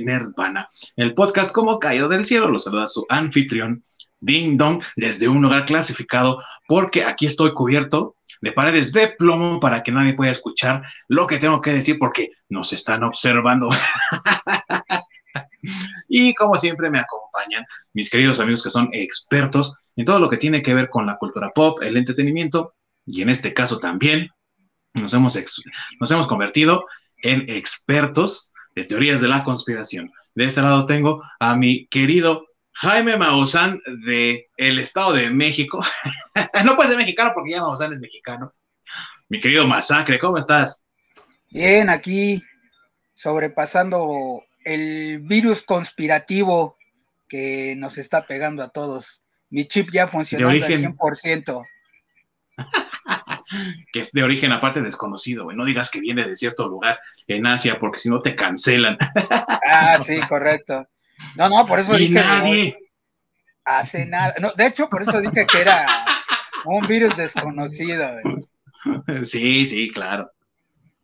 Nerdvana, el podcast como caído del cielo. Los saluda su anfitrión, Ding Dong, desde un lugar clasificado, porque aquí estoy cubierto de paredes de plomo para que nadie pueda escuchar lo que tengo que decir, porque nos están observando. Y como siempre me acompañan mis queridos amigos que son expertos en todo lo que tiene que ver con la cultura pop, el entretenimiento, y en este caso también nos hemos convertido en expertos de teorías de la conspiración. De este lado tengo a mi querido Jaime Maussan de el Estado de México. No puede ser mexicano porque ya Maussan es mexicano. Mi querido Masacre, ¿cómo estás? Bien, aquí sobrepasando el virus conspirativo que nos está pegando a todos. Mi chip ya funcionando al 100%. Que es de origen aparte desconocido, güey. No digas que viene de cierto lugar en Asia, porque si no te cancelan. Ah, sí, correcto. No, por eso y dije... nadie hace nada. No, de hecho, por eso dije que era un virus desconocido, güey. Sí, claro.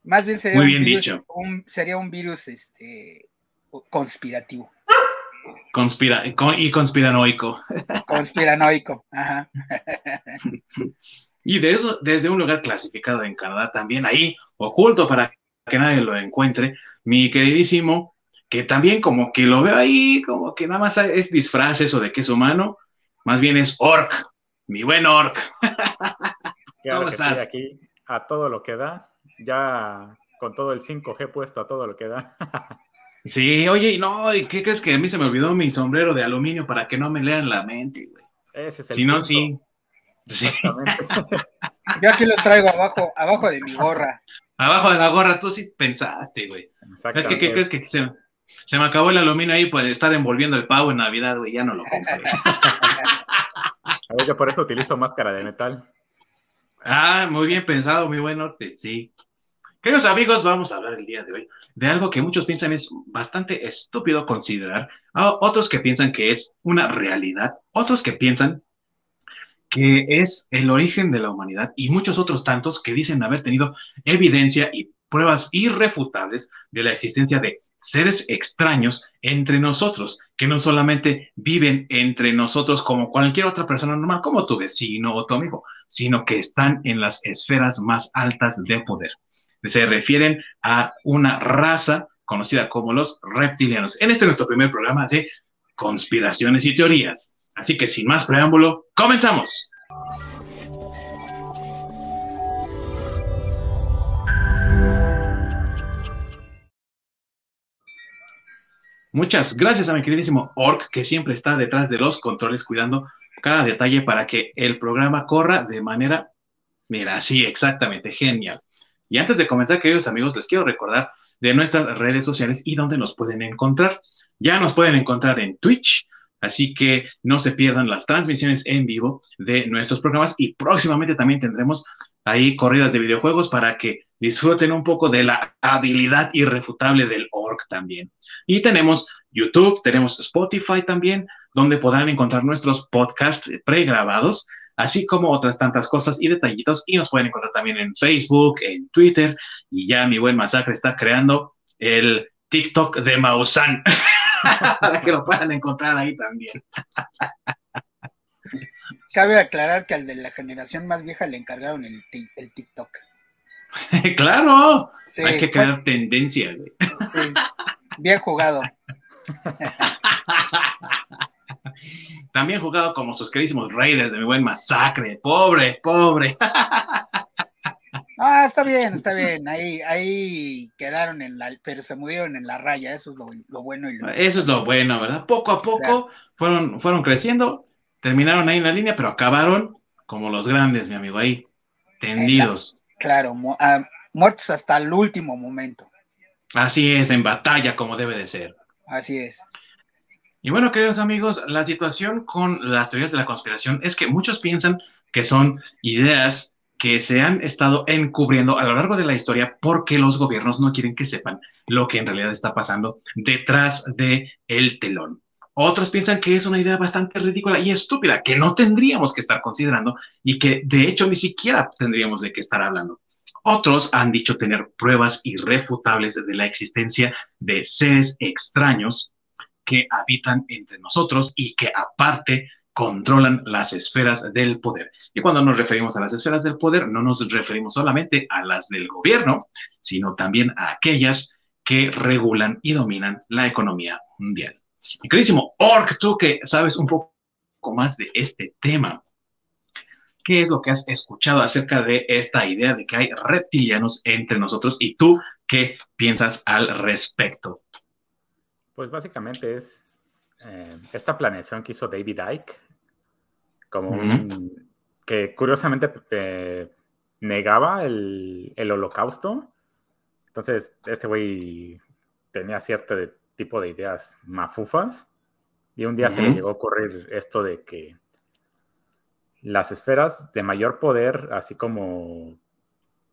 Más bien sería muy un bien virus, dicho. Sería un virus conspirativo. Y conspiranoico. Conspiranoico, ajá. Y de eso, desde un lugar clasificado en Canadá también, ahí, oculto para que nadie lo encuentre, mi queridísimo, que también como que lo veo ahí, como que nada más es disfraces o de que es humano, más bien es Orc, mi buen Orc. ¿Cómo estás? Sí, aquí a todo lo que da, ya con todo el 5G puesto a todo lo que da. Sí, oye, no, ¿y qué crees que a mí se me olvidó mi sombrero de aluminio para que no me lean la mente, güey? Ese es el si punto. No, sí. Exactamente. Yo aquí lo traigo abajo de mi gorra. Abajo de la gorra, tú sí pensaste, güey. Es que, ¿qué crees que se me acabó el aluminio ahí por estar envolviendo el pavo en Navidad, güey? Ya no lo compro. A ver, yo por eso utilizo máscara de metal. Ah, muy bien pensado, muy bueno, sí. Queridos amigos, vamos a hablar el día de hoy de algo que muchos piensan es bastante estúpido considerar, otros que piensan que es una realidad, otros que piensan que es el origen de la humanidad y muchos otros tantos que dicen haber tenido evidencia y pruebas irrefutables de la existencia de seres extraños entre nosotros, que no solamente viven entre nosotros como cualquier otra persona normal, como tu vecino o tu amigo, sino que están en las esferas más altas de poder. Se refieren a una raza conocida como los reptilianos. En este nuestro primer programa de conspiraciones y teorías. Así que sin más preámbulo, ¡comenzamos! Muchas gracias a mi queridísimo Orc, que siempre está detrás de los controles cuidando cada detalle para que el programa corra de manera, mira, sí, exactamente, genial. Y antes de comenzar, queridos amigos, les quiero recordar de nuestras redes sociales y dónde nos pueden encontrar. Ya nos pueden encontrar en Twitch, así que no se pierdan las transmisiones en vivo de nuestros programas y próximamente también tendremos ahí corridas de videojuegos para que disfruten un poco de la habilidad irrefutable del Orc también. Y tenemos YouTube, tenemos Spotify también, donde podrán encontrar nuestros podcasts pregrabados, así como otras tantas cosas y detallitos, y nos pueden encontrar también en Facebook, en Twitter, y ya mi buen Masacre está creando el TikTok de Maussan, para que lo puedan encontrar ahí también. Cabe aclarar que al de la generación más vieja le encargaron el TikTok. ¡Claro! Sí, hay que crear tendencia, güey. Sí, bien jugado. También jugado como sus queridísimos Raiders de mi buen Masacre. Pobre. Ah, está bien. Ahí quedaron pero se murieron en la raya. Eso es lo bueno. Eso es lo bueno, ¿verdad? Poco a poco fueron creciendo, terminaron ahí en la línea, pero acabaron como los grandes, mi amigo, ahí, tendidos. Claro, muertos hasta el último momento. Así es, en batalla como debe de ser. Así es. Y bueno, queridos amigos, la situación con las teorías de la conspiración es que muchos piensan que son ideas que se han estado encubriendo a lo largo de la historia porque los gobiernos no quieren que sepan lo que en realidad está pasando detrás del telón. Otros piensan que es una idea bastante ridícula y estúpida, que no tendríamos que estar considerando y que de hecho ni siquiera tendríamos de qué estar hablando. Otros han dicho tener pruebas irrefutables de la existencia de seres extraños que habitan entre nosotros y que aparte controlan las esferas del poder. Y cuando nos referimos a las esferas del poder, no nos referimos solamente a las del gobierno, sino también a aquellas que regulan y dominan la economía mundial. Mi queridísimo Orc, tú que sabes un poco más de este tema, ¿qué es lo que has escuchado acerca de esta idea de que hay reptilianos entre nosotros y tú qué piensas al respecto? Pues básicamente es esta planeación que hizo David Icke, como que curiosamente negaba el holocausto. Entonces, este güey tenía cierto tipo de ideas mafufas y un día se le llegó a ocurrir esto de que las esferas de mayor poder, así como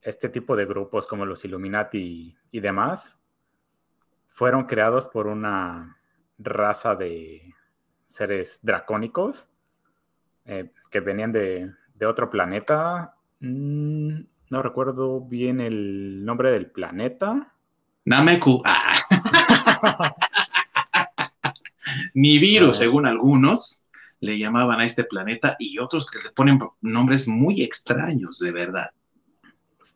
este tipo de grupos como los Illuminati y demás, fueron creados por una raza de seres dracónicos que venían de otro planeta. No recuerdo bien el nombre del planeta. Nameku. Nibiru, según algunos, le llamaban a este planeta y otros que le ponen nombres muy extraños, de verdad.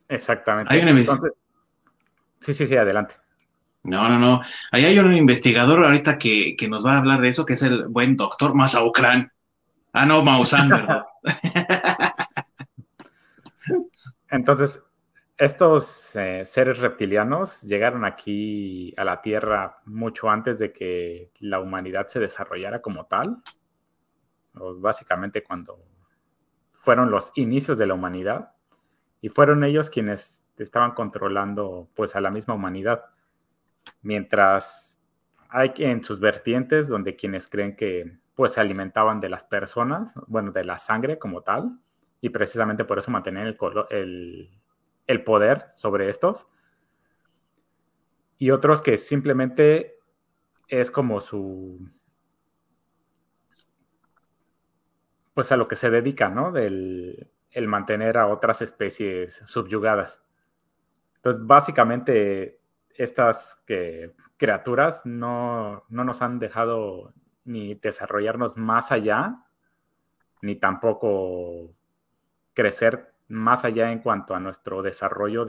Exactamente. Entonces, sí, adelante. No. Ahí hay un investigador ahorita que nos va a hablar de eso, que es el buen doctor Masaukran. No, Maussan, ¿verdad? Entonces, estos seres reptilianos llegaron aquí a la Tierra mucho antes de que la humanidad se desarrollara como tal. O básicamente cuando fueron los inicios de la humanidad. Y fueron ellos quienes estaban controlando pues a la misma humanidad. Mientras hay en sus vertientes donde quienes creen que pues se alimentaban de las personas, bueno, de la sangre como tal, y precisamente por eso mantenían el poder sobre estos. Y otros que simplemente es como pues a lo que se dedica, ¿no? El mantener a otras especies subyugadas. Entonces, básicamente, estas criaturas no nos han dejado ni desarrollarnos más allá, ni tampoco crecer más allá en cuanto a nuestro desarrollo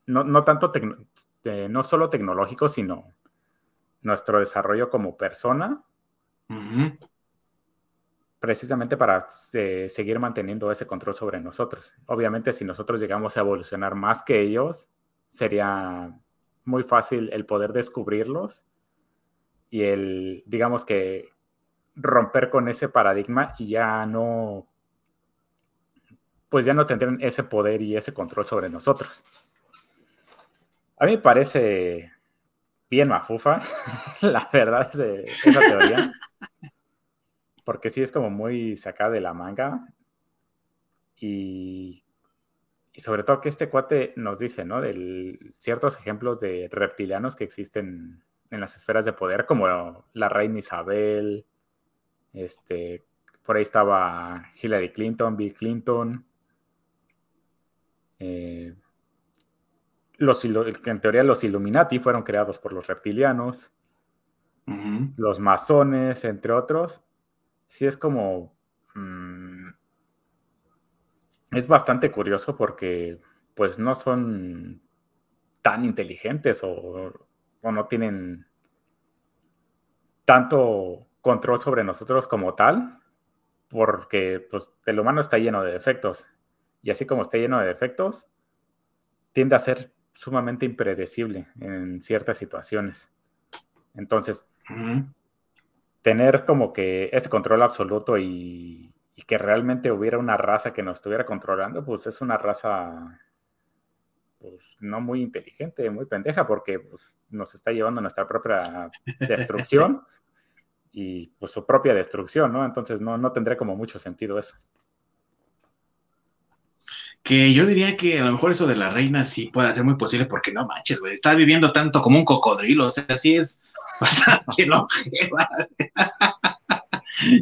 no tanto no solo tecnológico, sino nuestro desarrollo como persona, precisamente para seguir manteniendo ese control sobre nosotros. Obviamente, si nosotros llegamos a evolucionar más que ellos, sería muy fácil el poder descubrirlos y digamos que romper con ese paradigma y ya no tendrían ese poder y ese control sobre nosotros. A mí me parece bien mafufa, la verdad, esa teoría, porque sí es como muy sacada de la manga y sobre todo que este cuate nos dice, ¿no? De ciertos ejemplos de reptilianos que existen en las esferas de poder, como la reina Isabel, por ahí estaba Hillary Clinton, Bill Clinton, en teoría los Illuminati fueron creados por los reptilianos, los masones, entre otros. Sí es como... es bastante curioso porque pues no son tan inteligentes o no tienen tanto control sobre nosotros como tal, porque pues, el humano está lleno de defectos. Y así como está lleno de defectos, tiende a ser sumamente impredecible en ciertas situaciones. Entonces, tener como que ese control absoluto y que realmente hubiera una raza que nos estuviera controlando, pues es una raza pues no muy inteligente, muy pendeja, porque pues, nos está llevando a nuestra propia destrucción y pues su propia destrucción, ¿no? Entonces no tendría como mucho sentido eso. Que yo diría que a lo mejor eso de la reina sí puede ser muy posible, porque no manches, güey, está viviendo tanto como un cocodrilo, o sea, sí es bastante longeva.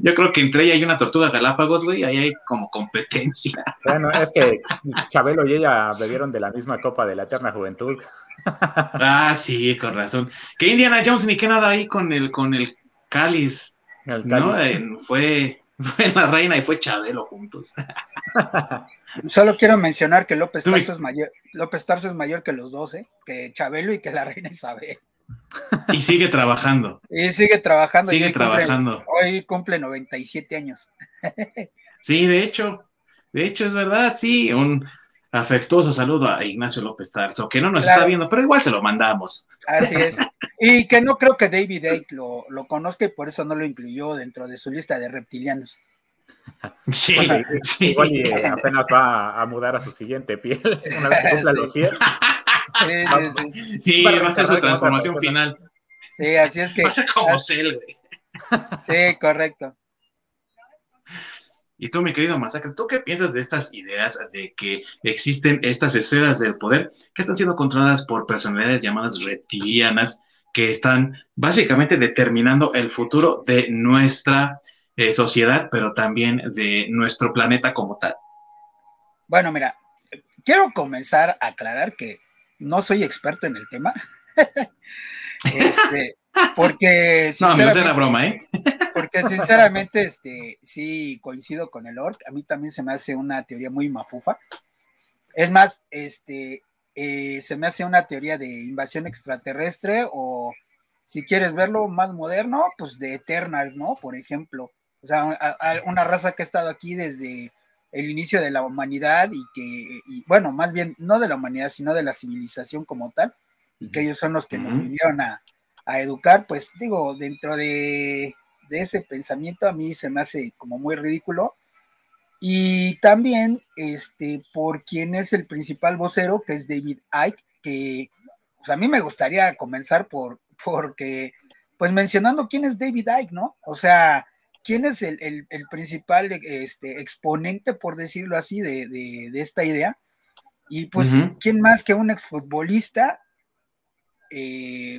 Yo creo que entre ella y una tortuga Galápagos, güey, ahí hay como competencia. Bueno, es que Chabelo y ella bebieron de la misma copa de la eterna juventud. Ah, sí, con razón. Que Indiana Jones ni que nada ahí con el cáliz, El ¿no? cáliz. Fue la reina y fue Chabelo juntos. Solo quiero mencionar que López Tú me- Tarso es mayor que los dos, que Chabelo y que la reina Isabel. Y sigue trabajando. Y sigue trabajando y Sigue trabajando. hoy cumple 97 años. Sí, de hecho es verdad, sí. Un afectuoso saludo a Ignacio López Tarso, que no nos está Claro, viendo, pero igual se lo mandamos. así es. Y que no creo que David Icke lo conozca y por eso no lo incluyó dentro de su lista de reptilianos. Sí, Pues, sí. igual y apenas va a mudar a su siguiente piel una vez que cumpla Sí. los 100. Sí. Sí, va a ser su transformación final. Sí, así es que. Va a ser como Cell, güey. Sí, correcto. Y tú, mi querido Masacre, ¿tú qué piensas de estas ideas de que existen estas esferas del poder que están siendo controladas por personalidades llamadas reptilianas que están básicamente determinando el futuro de nuestra sociedad, pero también de nuestro planeta como tal? Bueno, mira, quiero comenzar a aclarar que no soy experto en el tema. Porque No, amigos, era sinceramente, broma, ¿eh? sí coincido con el orc. A mí también se me hace una teoría muy mafufa. Es más, se me hace una teoría de invasión extraterrestre o, si quieres verlo más moderno, pues de Eternals, ¿no? Por ejemplo. O sea, una raza que ha estado aquí desde el inicio de la humanidad bueno, más bien no de la humanidad, sino de la civilización como tal, y que ellos son los que nos vinieron a educar, pues digo, dentro de ese pensamiento a mí se me hace como muy ridículo. Y también por quien es el principal vocero, que es David Icke, que pues a mí me gustaría comenzar porque, pues mencionando quién es David Icke, ¿no? O sea, quién es el principal exponente, por decirlo así, de esta idea. Y pues, ¿quién más que un exfutbolista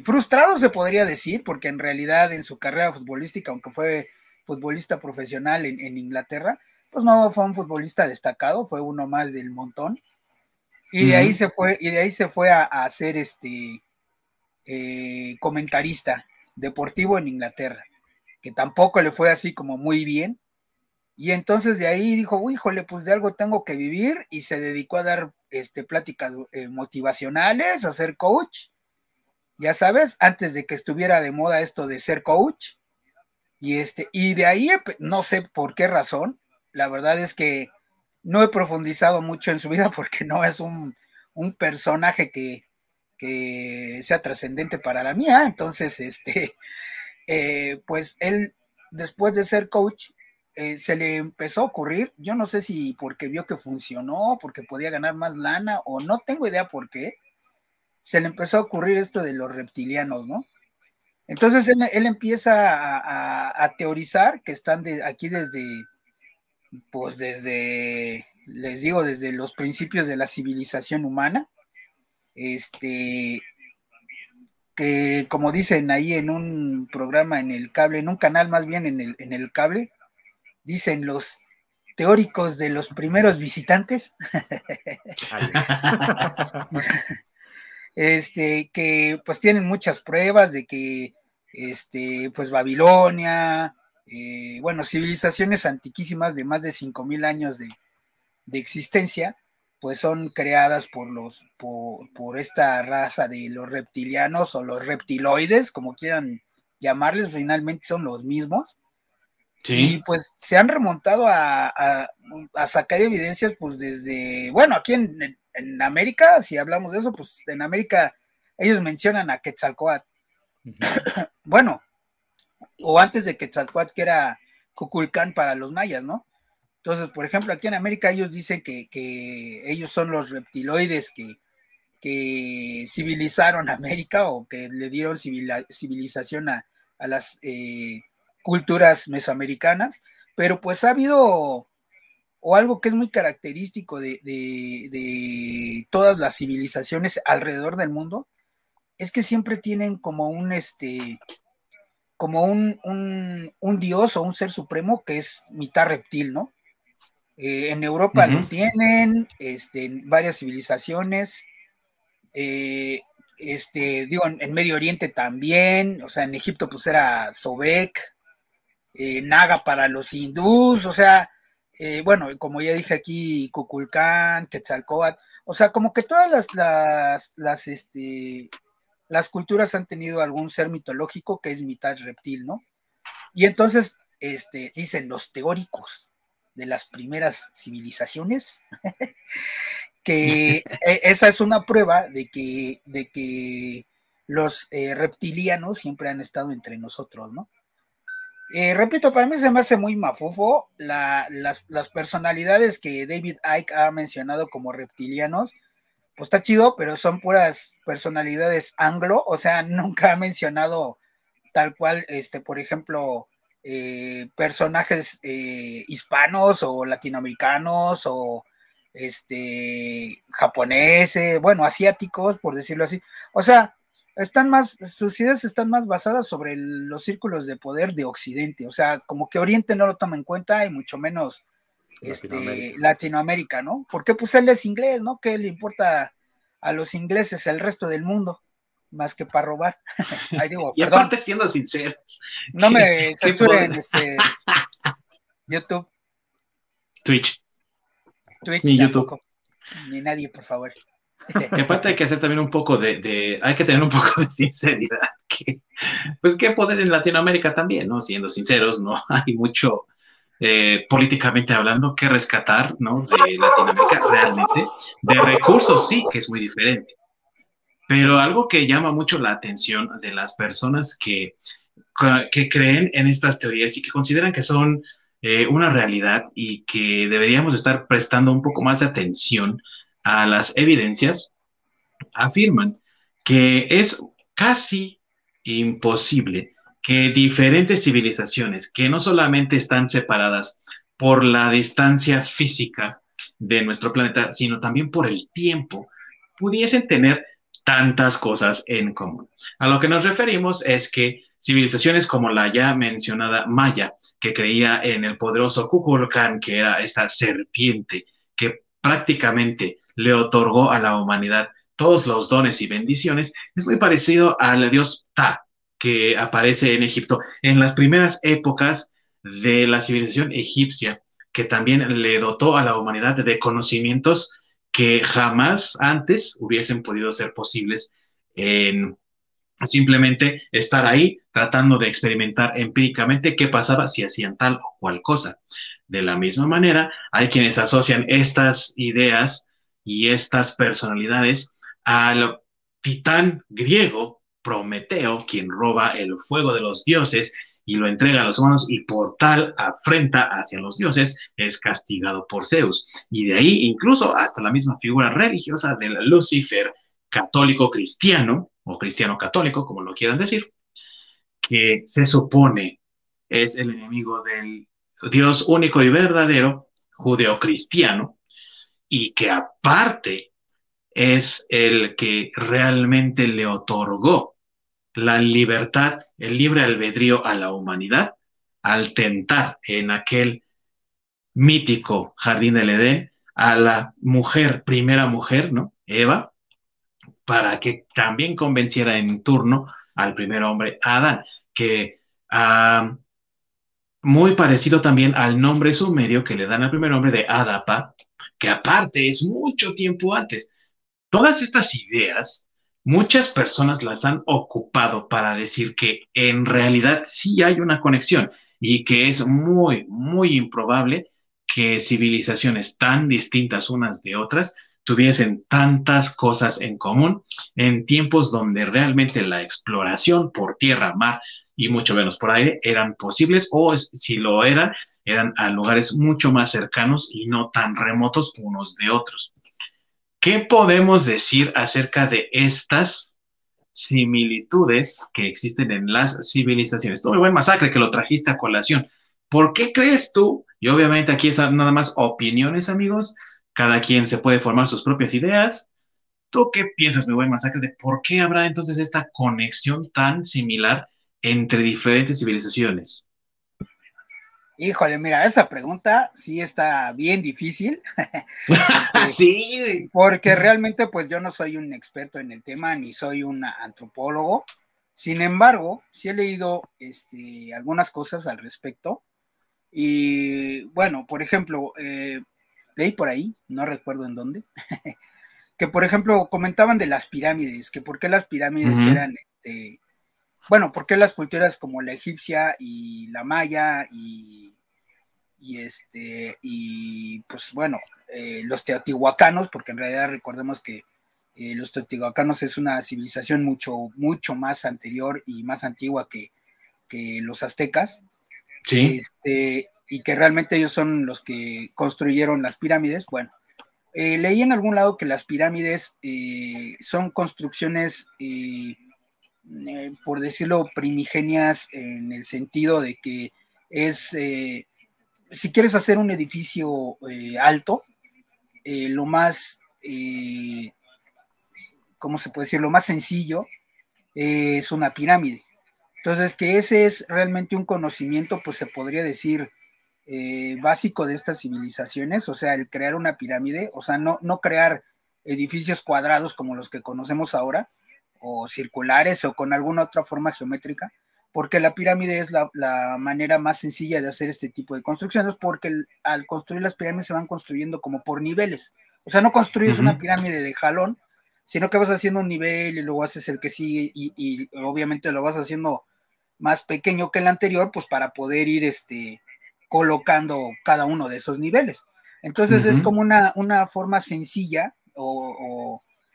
frustrado, se podría decir, porque en realidad en su carrera futbolística, aunque fue futbolista profesional en Inglaterra, pues no fue un futbolista destacado, fue uno más del montón, y de ahí se fue a ser comentarista deportivo en Inglaterra, que tampoco le fue así como muy bien, y entonces de ahí dijo, híjole, pues de algo tengo que vivir, y se dedicó a dar pláticas motivacionales, a ser coach, ya sabes, antes de que estuviera de moda esto de ser coach, y de ahí no sé por qué razón, la verdad es que no he profundizado mucho en su vida porque no es un personaje que sea trascendente para la mía, entonces pues él después de ser coach se le empezó a ocurrir, yo no sé si porque vio que funcionó, porque podía ganar más lana o no tengo idea por qué, se le empezó a ocurrir esto de los reptilianos, ¿no? Entonces él empieza a teorizar que están aquí les digo, desde los principios de la civilización humana, que como dicen ahí en un programa en el cable, en un canal más bien en el cable, dicen los teóricos de los primeros visitantes, que pues tienen muchas pruebas de que pues Babilonia, bueno, civilizaciones antiquísimas de más de 5,000 años de existencia, pues son creadas por esta raza de los reptilianos o los reptiloides, como quieran llamarles, finalmente son los mismos. Sí. Y pues se han remontado a sacar evidencias, pues desde, bueno, aquí en América, si hablamos de eso, pues en América ellos mencionan a Quetzalcóatl. Bueno, o antes de Quetzalcóatl, que era Cuculcán para los mayas, ¿no? Entonces, por ejemplo, aquí en América ellos dicen que ellos son los reptiloides que civilizaron América o que le dieron civilización a las culturas mesoamericanas, pero pues ha habido, o algo que es muy característico de todas las civilizaciones alrededor del mundo, es que siempre tienen como como un dios o un ser supremo que es mitad reptil, ¿no? En Europa lo tienen, en varias civilizaciones, digo, en Medio Oriente también, o sea, en Egipto pues era Sobek, Naga para los hindús, o sea, bueno, como ya dije aquí, Kukulcán, Quetzalcóatl, o sea, como que todas las culturas han tenido algún ser mitológico que es mitad reptil, ¿no? Y entonces, dicen los teóricos de las primeras civilizaciones que esa es una prueba de que los reptilianos siempre han estado entre nosotros, ¿no? Repito, para mí se me hace muy mafufo las personalidades que David Icke ha mencionado como reptilianos, pues está chido, pero son puras personalidades anglo, o sea, nunca ha mencionado tal cual, por ejemplo, personajes hispanos o latinoamericanos o japoneses, bueno, asiáticos, por decirlo así. O sea, sus ideas están más basadas sobre los círculos de poder de Occidente, o sea, como que Oriente no lo toma en cuenta y mucho menos Latinoamérica, ¿no? Porque pues él es inglés, ¿no? ¿Qué le importa a los ingleses el resto del mundo? Más que para robar. Ahí digo, y perdón. Aparte, siendo sinceros. No me censuren YouTube. Twitch. Ni tampoco. YouTube. Ni nadie, por favor. Y aparte hay que hacer también un poco hay que tener un poco de sinceridad. Pues qué poder en Latinoamérica también, ¿no? Siendo sinceros, no hay mucho, políticamente hablando, que rescatar, ¿no? De Latinoamérica realmente. De recursos sí, que es muy diferente. Pero algo que llama mucho la atención de las personas que creen en estas teorías y que consideran que son una realidad y que deberíamos estar prestando un poco más de atención a las evidencias, afirman que es casi imposible que diferentes civilizaciones que no solamente están separadas por la distancia física de nuestro planeta, sino también por el tiempo, pudiesen tener tantas cosas en común. A lo que nos referimos es que civilizaciones como la ya mencionada Maya, que creía en el poderoso Kukulcán, que era esta serpiente que prácticamente le otorgó a la humanidad todos los dones y bendiciones, es muy parecido al dios Ta, que aparece en Egipto en las primeras épocas de la civilización egipcia, que también le dotó a la humanidad de conocimientos que jamás antes hubiesen podido ser posibles en simplemente estar ahí tratando de experimentar empíricamente qué pasaba si hacían tal o cual cosa. De la misma manera, hay quienes asocian estas ideas y estas personalidades al titán griego Prometeo, quien roba el fuego de los dioses y lo entrega a los humanos y por tal afrenta hacia los dioses es castigado por Zeus. Y de ahí incluso hasta la misma figura religiosa del Lucifer católico cristiano o cristiano católico, como lo quieran decir, que se supone es el enemigo del Dios único y verdadero, judeocristiano, y que aparte es el que realmente le otorgó la libertad, el libre albedrío a la humanidad al tentar en aquel mítico jardín del Edén a la mujer, primera mujer, ¿no? Eva, para que también convenciera en turno al primer hombre, Adán, que muy parecido también al nombre sumerio que le dan al primer hombre de Adapa, que aparte es mucho tiempo antes. Todas estas ideas, muchas personas las han ocupado para decir que en realidad sí hay una conexión y que es muy, muy improbable que civilizaciones tan distintas unas de otras tuviesen tantas cosas en común en tiempos donde realmente la exploración por tierra, mar y mucho menos por aire eran posibles o si lo eran a lugares mucho más cercanos y no tan remotos unos de otros. ¿Qué podemos decir acerca de estas similitudes que existen en las civilizaciones? Muy buen Masacre que lo trajiste a colación. ¿Por qué crees tú? Y obviamente aquí es nada más opiniones, amigos. Cada quien se puede formar sus propias ideas. ¿Tú qué piensas, mi buen Masacre, de por qué habrá entonces esta conexión tan similar entre diferentes civilizaciones? Híjole, mira, esa pregunta sí está bien difícil. porque, Sí. porque realmente pues yo no soy un experto en el tema, ni soy un antropólogo. Sin embargo, sí he leído algunas cosas al respecto. Y bueno, por ejemplo, leí por ahí, no recuerdo en dónde, que por ejemplo comentaban de las pirámides, que por qué las pirámides eran, bueno, por qué las culturas como la egipcia y la maya y pues bueno, los teotihuacanos, porque en realidad recordemos que los teotihuacanos es una civilización mucho, mucho más anterior y más antigua que los aztecas, Sí. y que realmente ellos son los que construyeron las pirámides. Bueno, leí en algún lado que las pirámides son construcciones, por decirlo, primigenias, en el sentido de que es, si quieres hacer un edificio alto, lo más, ¿cómo se puede decir? Lo más sencillo es una pirámide. Entonces, que ese es realmente un conocimiento, pues se podría decir, básico de estas civilizaciones, o sea, el crear una pirámide, o sea, no crear edificios cuadrados como los que conocemos ahora, o circulares o con alguna otra forma geométrica, porque la pirámide es la manera más sencilla de hacer este tipo de construcciones, porque al construir las pirámides se van construyendo como por niveles, o sea, no construyes una pirámide de jalón, sino que vas haciendo un nivel y luego haces el que sigue y obviamente lo vas haciendo más pequeño que el anterior, pues para poder ir colocando cada uno de esos niveles. Entonces es como una forma sencilla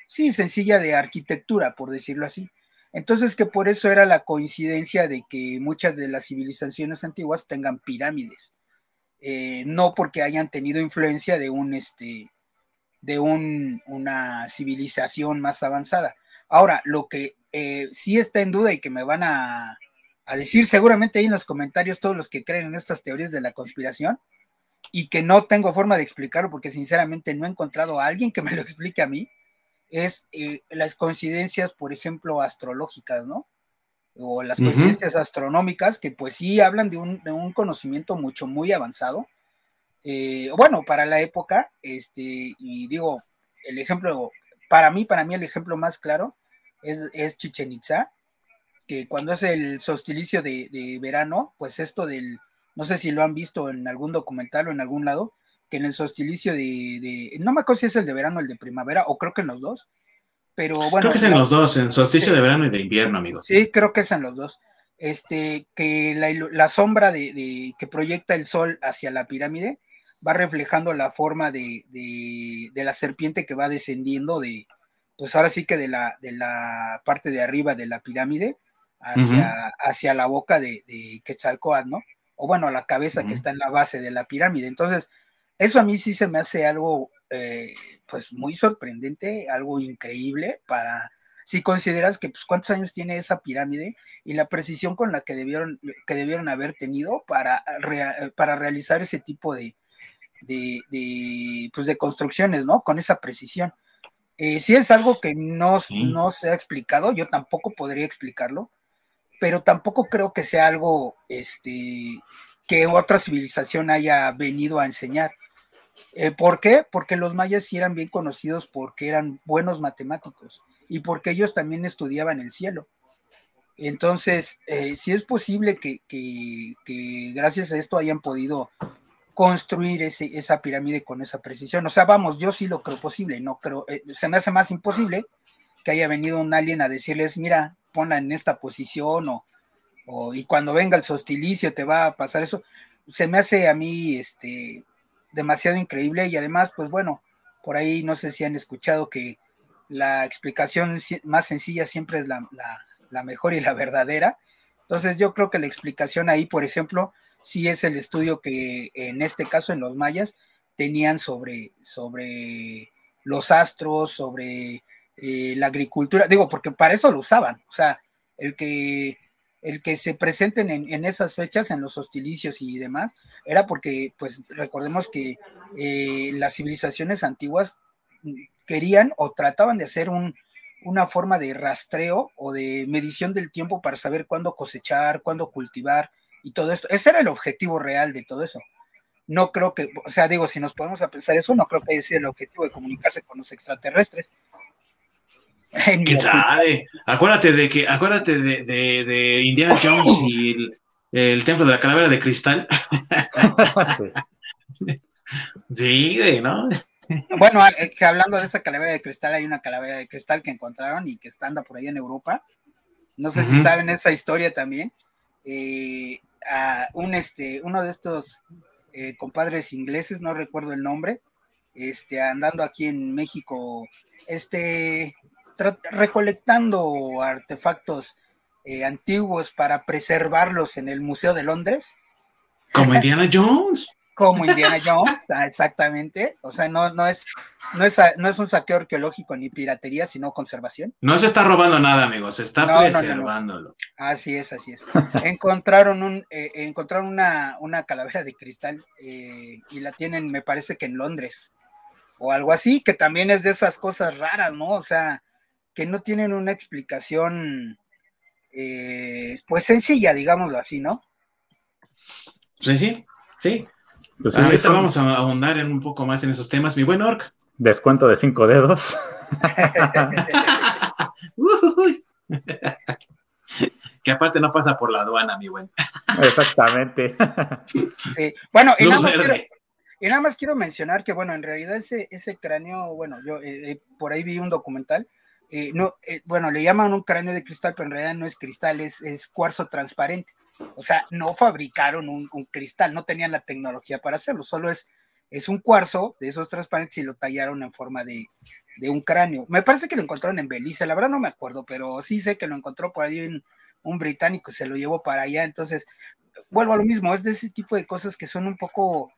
sí, sencilla de arquitectura, por decirlo así. Entonces que por eso era la coincidencia de que muchas de las civilizaciones antiguas tengan pirámides, no porque hayan tenido influencia de una civilización más avanzada. Ahora, lo que sí está en duda y que me van a decir seguramente ahí en los comentarios todos los que creen en estas teorías de la conspiración y que no tengo forma de explicarlo porque sinceramente no he encontrado a alguien que me lo explique a mí, es las coincidencias, por ejemplo, astrológicas, ¿no? O las coincidencias astronómicas que pues sí hablan de un conocimiento mucho, muy avanzado. Bueno, para la época, y digo, el ejemplo, para mí el ejemplo más claro es Chichen Itza, que cuando es el solsticio de verano, pues esto no sé si lo han visto en algún documental o en algún lado, que en el solsticio no me acuerdo si es el de verano o el de primavera, o creo que en los dos, pero Creo bueno, que es en los dos, en solsticio de verano y de invierno, amigo, sí. sí, creo que es en los dos. Que la sombra que proyecta el sol hacia la pirámide va reflejando la forma de la serpiente que va descendiendo pues ahora sí que de la parte de arriba de la pirámide hacia la boca de Quetzalcóatl, ¿no? O bueno, la cabeza que está en la base de la pirámide. Entonces, eso a mí sí se me hace algo, pues muy sorprendente, algo increíble si consideras que pues cuántos años tiene esa pirámide y la precisión con la que debieron haber tenido para realizar ese tipo pues de construcciones, ¿no? Con esa precisión. Sí es algo que no se ha explicado, yo tampoco podría explicarlo, pero tampoco creo que sea algo que otra civilización haya venido a enseñar. ¿Por qué? Porque los mayas sí eran bien conocidos porque eran buenos matemáticos y porque ellos también estudiaban el cielo. Entonces, sí es posible que gracias a esto hayan podido construir esa pirámide con esa precisión. O sea, vamos, yo sí lo creo posible, no creo, se me hace más imposible que haya venido un alien a decirles, mira, ponla en esta posición y cuando venga el solsticio te va a pasar eso. Se me hace a mí demasiado increíble y además, pues bueno, por ahí no sé si han escuchado que la explicación más sencilla siempre es la mejor y la verdadera. Entonces yo creo que la explicación ahí, por ejemplo, sí es el estudio que en este caso en los mayas tenían sobre los astros, sobre la agricultura, digo, porque para eso lo usaban, o sea, el que se presenten en esas fechas, en los hostilicios y demás, era porque, pues, recordemos que las civilizaciones antiguas querían o trataban de hacer una forma de rastreo o de medición del tiempo para saber cuándo cosechar, cuándo cultivar y todo esto. Ese era el objetivo real de todo eso. No creo que, o sea, digo, si nos podemos a pensar eso, no creo que haya sido el objetivo de comunicarse con los extraterrestres. ¿Quién sabe? Acuérdate de Indiana Jones y el templo de la calavera de cristal. Sí, ¿no? Bueno, que hablando de esa calavera de cristal, hay una calavera de cristal que encontraron y que está anda por ahí en Europa. No sé si saben esa historia también. Uno de estos compadres ingleses, no recuerdo el nombre, andando aquí en México, recolectando artefactos antiguos para preservarlos en el Museo de Londres. Como Indiana Jones. Como Indiana Jones, exactamente. O sea, no es un saqueo arqueológico ni piratería, sino conservación. No se está robando nada, amigos, se está preservándolo. No. Así es. Encontraron una calavera de cristal y la tienen, me parece que en Londres o algo así, que también es de esas cosas raras, ¿no? O sea, que no tienen una explicación pues sencilla, digámoslo así, ¿no? Sí. Pues sí, ahorita vamos a ahondar un poco más en esos temas, mi buen Orc. Descuento de 5 dedos. Que aparte no pasa por la aduana, mi buen. Exactamente. Sí. Bueno, y nada más quiero mencionar que, bueno, en realidad ese cráneo, bueno, yo por ahí vi un documental, bueno, le llaman un cráneo de cristal, pero en realidad no es cristal, es cuarzo transparente. O sea, no fabricaron un cristal, no tenían la tecnología para hacerlo, solo es un cuarzo de esos transparentes y lo tallaron en forma de un cráneo. Me parece que lo encontraron en Belice, la verdad no me acuerdo, pero sí sé que lo encontró por ahí un británico y se lo llevó para allá. Entonces, vuelvo a lo mismo, es de ese tipo de cosas que son un poco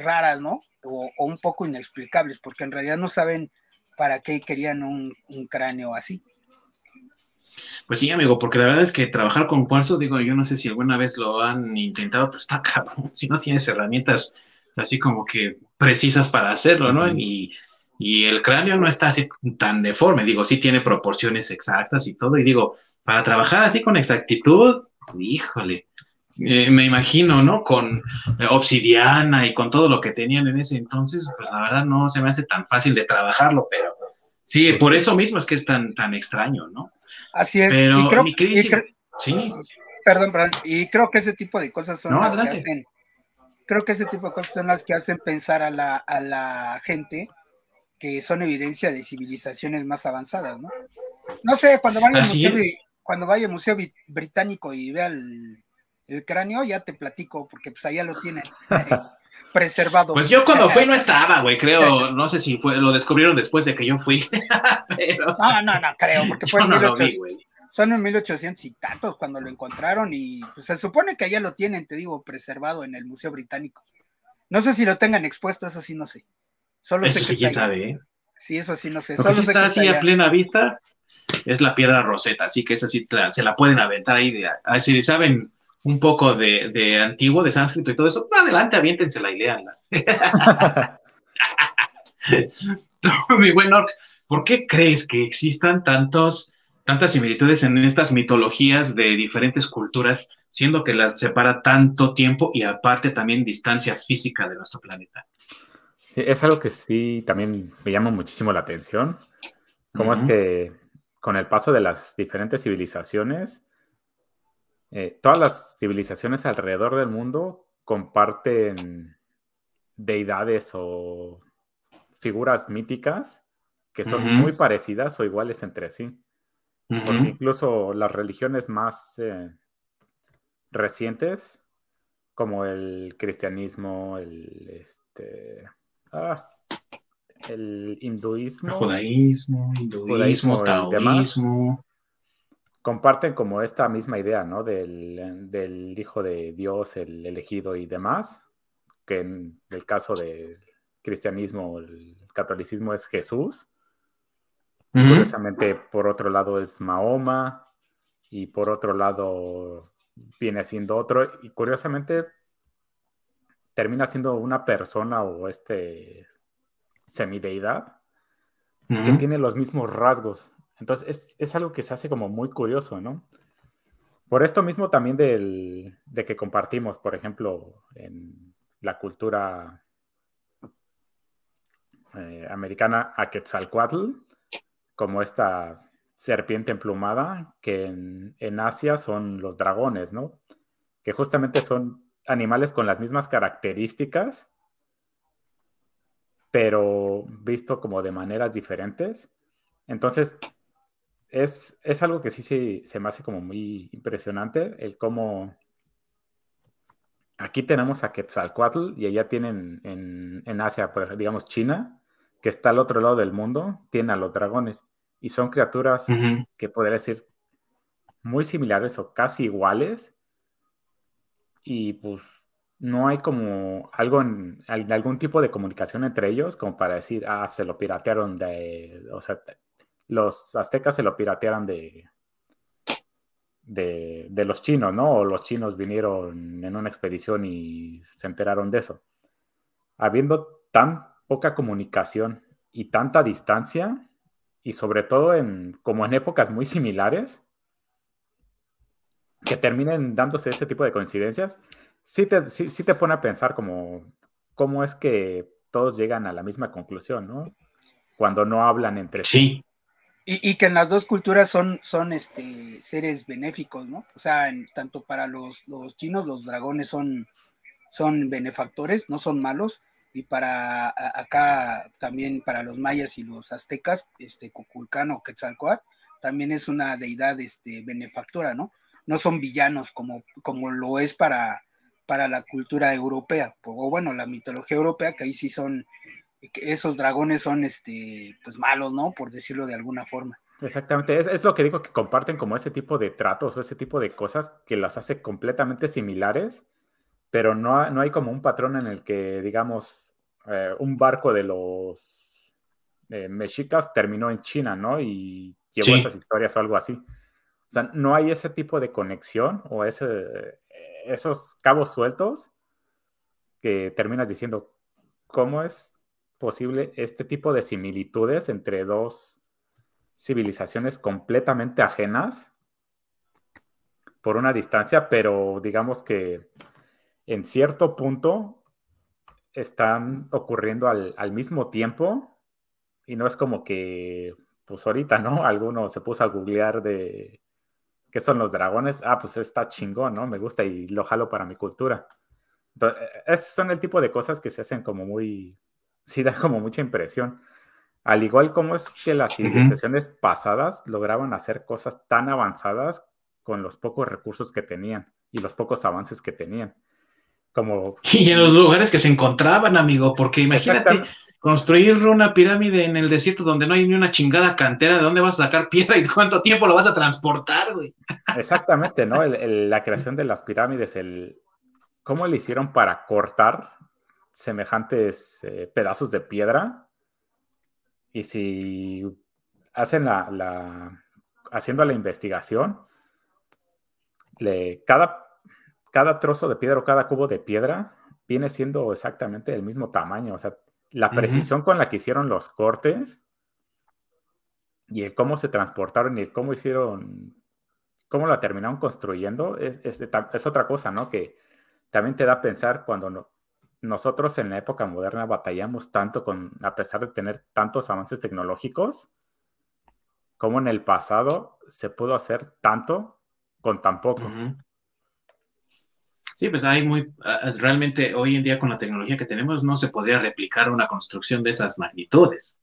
raras, ¿no? O un poco inexplicables, porque en realidad no saben para qué querían un cráneo así. Pues sí, amigo, porque la verdad es que trabajar con cuarzo, digo, yo no sé si alguna vez lo han intentado, pues está cabrón, si no tienes herramientas así como que precisas para hacerlo, ¿no? Y el cráneo no está así tan deforme, digo, sí tiene proporciones exactas y todo, y digo, para trabajar así con exactitud, híjole, me imagino, ¿no? Con obsidiana y con todo lo que tenían en ese entonces, pues la verdad no se me hace tan fácil de trabajarlo, pero sí, por eso mismo es que es tan extraño, ¿no? Así es. Pero, y creo, mi queridísimo, sí. Perdón, y creo que ese tipo de cosas son las adelante. que hacen. Creo que ese tipo de cosas son las que hacen pensar a la gente que son evidencia de civilizaciones más avanzadas, ¿no? No sé, cuando vaya al Museo Británico y vea el cráneo, ya te platico, porque pues allá lo tienen preservado. Pues yo cuando fui no estaba, güey, creo, no sé si lo descubrieron después de que yo fui, pero... No creo, porque fue en no 1800, son en 1800 y tantos cuando lo encontraron y pues se supone que allá lo tienen, te digo, preservado en el Museo Británico. No sé si lo tengan expuesto, eso sí no sé. Solo eso sé sí, que quién sabe, ¿eh? Sí, eso sí no sé. Lo que sí está así a plena vista es la piedra Rosetta, así que esa sí se la pueden aventar ahí. Si saben un poco de antiguo, de sánscrito y todo eso, adelante, aviéntensela y léanla. Mi buen Orc, ¿por qué crees que existan tantas similitudes en estas mitologías de diferentes culturas, siendo que las separa tanto tiempo y aparte también distancia física de nuestro planeta? Es algo que sí también me llama muchísimo la atención. Cómo es que con el paso de las diferentes civilizaciones, todas las civilizaciones alrededor del mundo comparten deidades o figuras míticas que son muy parecidas o iguales entre sí. Porque incluso las religiones más recientes, como el cristianismo, el hinduismo, judaísmo, y demás, taoísmo, comparten como esta misma idea, ¿no? Del Hijo de Dios, el elegido y demás, que en el caso del cristianismo, el catolicismo es Jesús, y curiosamente por otro lado es Mahoma, y por otro lado viene siendo otro, y curiosamente termina siendo una persona o semideidad que tiene los mismos rasgos. Entonces es algo que se hace como muy curioso, ¿no? Por esto mismo también de que compartimos, por ejemplo, en la cultura americana a Quetzalcóatl, como esta serpiente emplumada, que en Asia son los dragones, ¿no? Que justamente son animales con las mismas características, pero visto como de maneras diferentes. Entonces, es algo que sí se me hace como muy impresionante, el cómo aquí tenemos a Quetzalcóatl y allá tienen en Asia, por ejemplo, digamos China, que está al otro lado del mundo, tiene a los dragones y son criaturas Ujú. que podría decir muy similares o casi iguales y pues no hay como algún tipo de comunicación entre ellos como para decir, se lo piratearon o sea, los aztecas se lo piratearon de los chinos, ¿no? O los chinos vinieron en una expedición y se enteraron de eso. Habiendo tan poca comunicación y tanta distancia, y sobre todo como en épocas muy similares, que terminen dándose ese tipo de coincidencias, sí te pone a pensar cómo es que todos llegan a la misma conclusión, ¿no? Cuando no hablan entre sí. Sí, Y que en las dos culturas son seres benéficos, ¿no? O sea, tanto para los chinos los dragones son benefactores, no son malos, y para acá también para los mayas y los aztecas, Cuculcán o Quetzalcóatl también es una deidad benefactora, ¿no? No son villanos como lo es para la cultura europea, o bueno, la mitología europea, que ahí sí son, que esos dragones son pues malos, ¿no? Por decirlo de alguna forma. Exactamente, es lo que digo, que comparten como ese tipo de tratos o ese tipo de cosas que las hace completamente similares, pero no hay como un patrón en el que, digamos, un barco de los mexicas terminó en China, ¿no? Y llevó esas sí. historias o algo así. O sea, no hay ese tipo de conexión o esos cabos sueltos que terminas diciendo, ¿cómo es posible este tipo de similitudes entre dos civilizaciones completamente ajenas por una distancia, pero digamos que en cierto punto están ocurriendo al mismo tiempo y no es como que, pues ahorita, ¿no? Alguno se puso a googlear de qué son los dragones. Pues está chingón, ¿no? Me gusta y lo jalo para mi cultura. Entonces, son el tipo de cosas que se hacen como sí da como mucha impresión. Al igual como es que las Ujú. civilizaciones pasadas lograban hacer cosas tan avanzadas con los pocos recursos que tenían y los pocos avances que tenían. Como, Y en los lugares que se encontraban, amigo, porque imagínate exactamente, construir una pirámide en el desierto donde no hay ni una chingada cantera, ¿de dónde vas a sacar piedra y cuánto tiempo lo vas a transportar, güey? exactamente, ¿no? La creación de las pirámides, cómo le hicieron para cortar semejantes pedazos de piedra. Y si hacen haciendo la investigación, cada trozo de piedra o cada cubo de piedra viene siendo exactamente del mismo tamaño. O sea, la Ujú. precisión con la que hicieron los cortes y el cómo se transportaron y el cómo la terminaron construyendo es otra cosa, ¿no? Que también te da a pensar cuando nosotros en la época moderna batallamos tanto a pesar de tener tantos avances tecnológicos, como en el pasado se pudo hacer tanto con tan poco. Ujú. Sí, pues realmente hoy en día con la tecnología que tenemos no se podría replicar una construcción de esas magnitudes.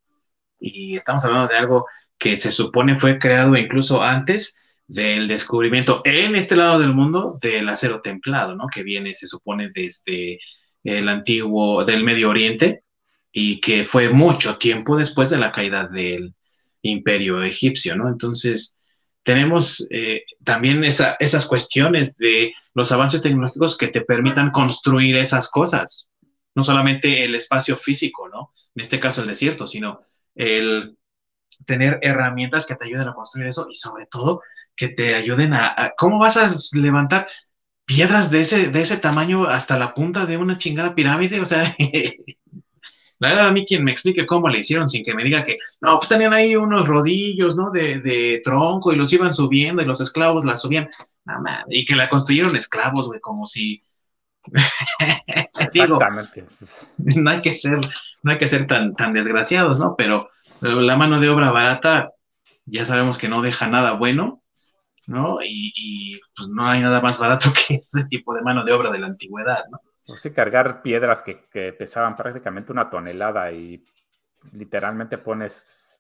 Y estamos hablando de algo que se supone fue creado incluso antes del descubrimiento en este lado del mundo del acero templado, ¿no? Que viene, se supone, desde el antiguo, del Medio Oriente y que fue mucho tiempo después de la caída del imperio egipcio, ¿no? Entonces, tenemos también esas cuestiones de los avances tecnológicos que te permitan construir esas cosas, no solamente el espacio físico, ¿no? En este caso el desierto, sino el tener herramientas que te ayuden a construir eso y sobre todo que te ayuden ¿cómo vas a levantar piedras de ese tamaño hasta la punta de una chingada pirámide? O sea, La verdad, a mí quien me explique cómo le hicieron sin que me diga que, no, pues tenían ahí unos rodillos, ¿no? De tronco y los iban subiendo y los esclavos la subían. No, man, y que la construyeron esclavos, güey, como si, digo, Exactamente. no hay que ser, no hay que ser tan desgraciados, ¿no? Pero la mano de obra barata, ya sabemos que no deja nada bueno, ¿no? Pues no hay nada más barato que este tipo de mano de obra de la antigüedad, ¿no? O sí, cargar piedras que pesaban prácticamente 1 tonelada y literalmente pones,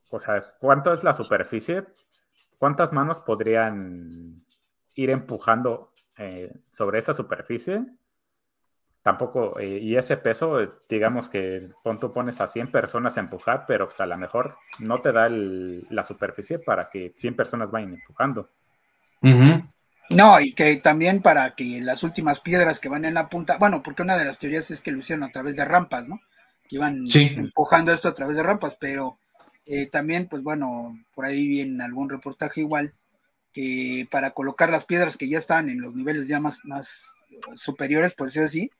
o sea, ¿cuánto es la superficie? ¿Cuántas manos podrían ir empujando sobre esa superficie? Tampoco, y ese peso, digamos que tú pones a 100 personas a empujar, pero pues, a lo mejor no te da la superficie para que 100 personas vayan empujando. No, y que también para que las últimas piedras que van en la punta, bueno, porque una de las teorías es que lo hicieron a través de rampas, ¿no? Que iban empujando esto a través de rampas, pero también, pues bueno, por ahí vi en algún reportaje igual, que para colocar las piedras que ya están en los niveles ya más superiores, por decirlo así,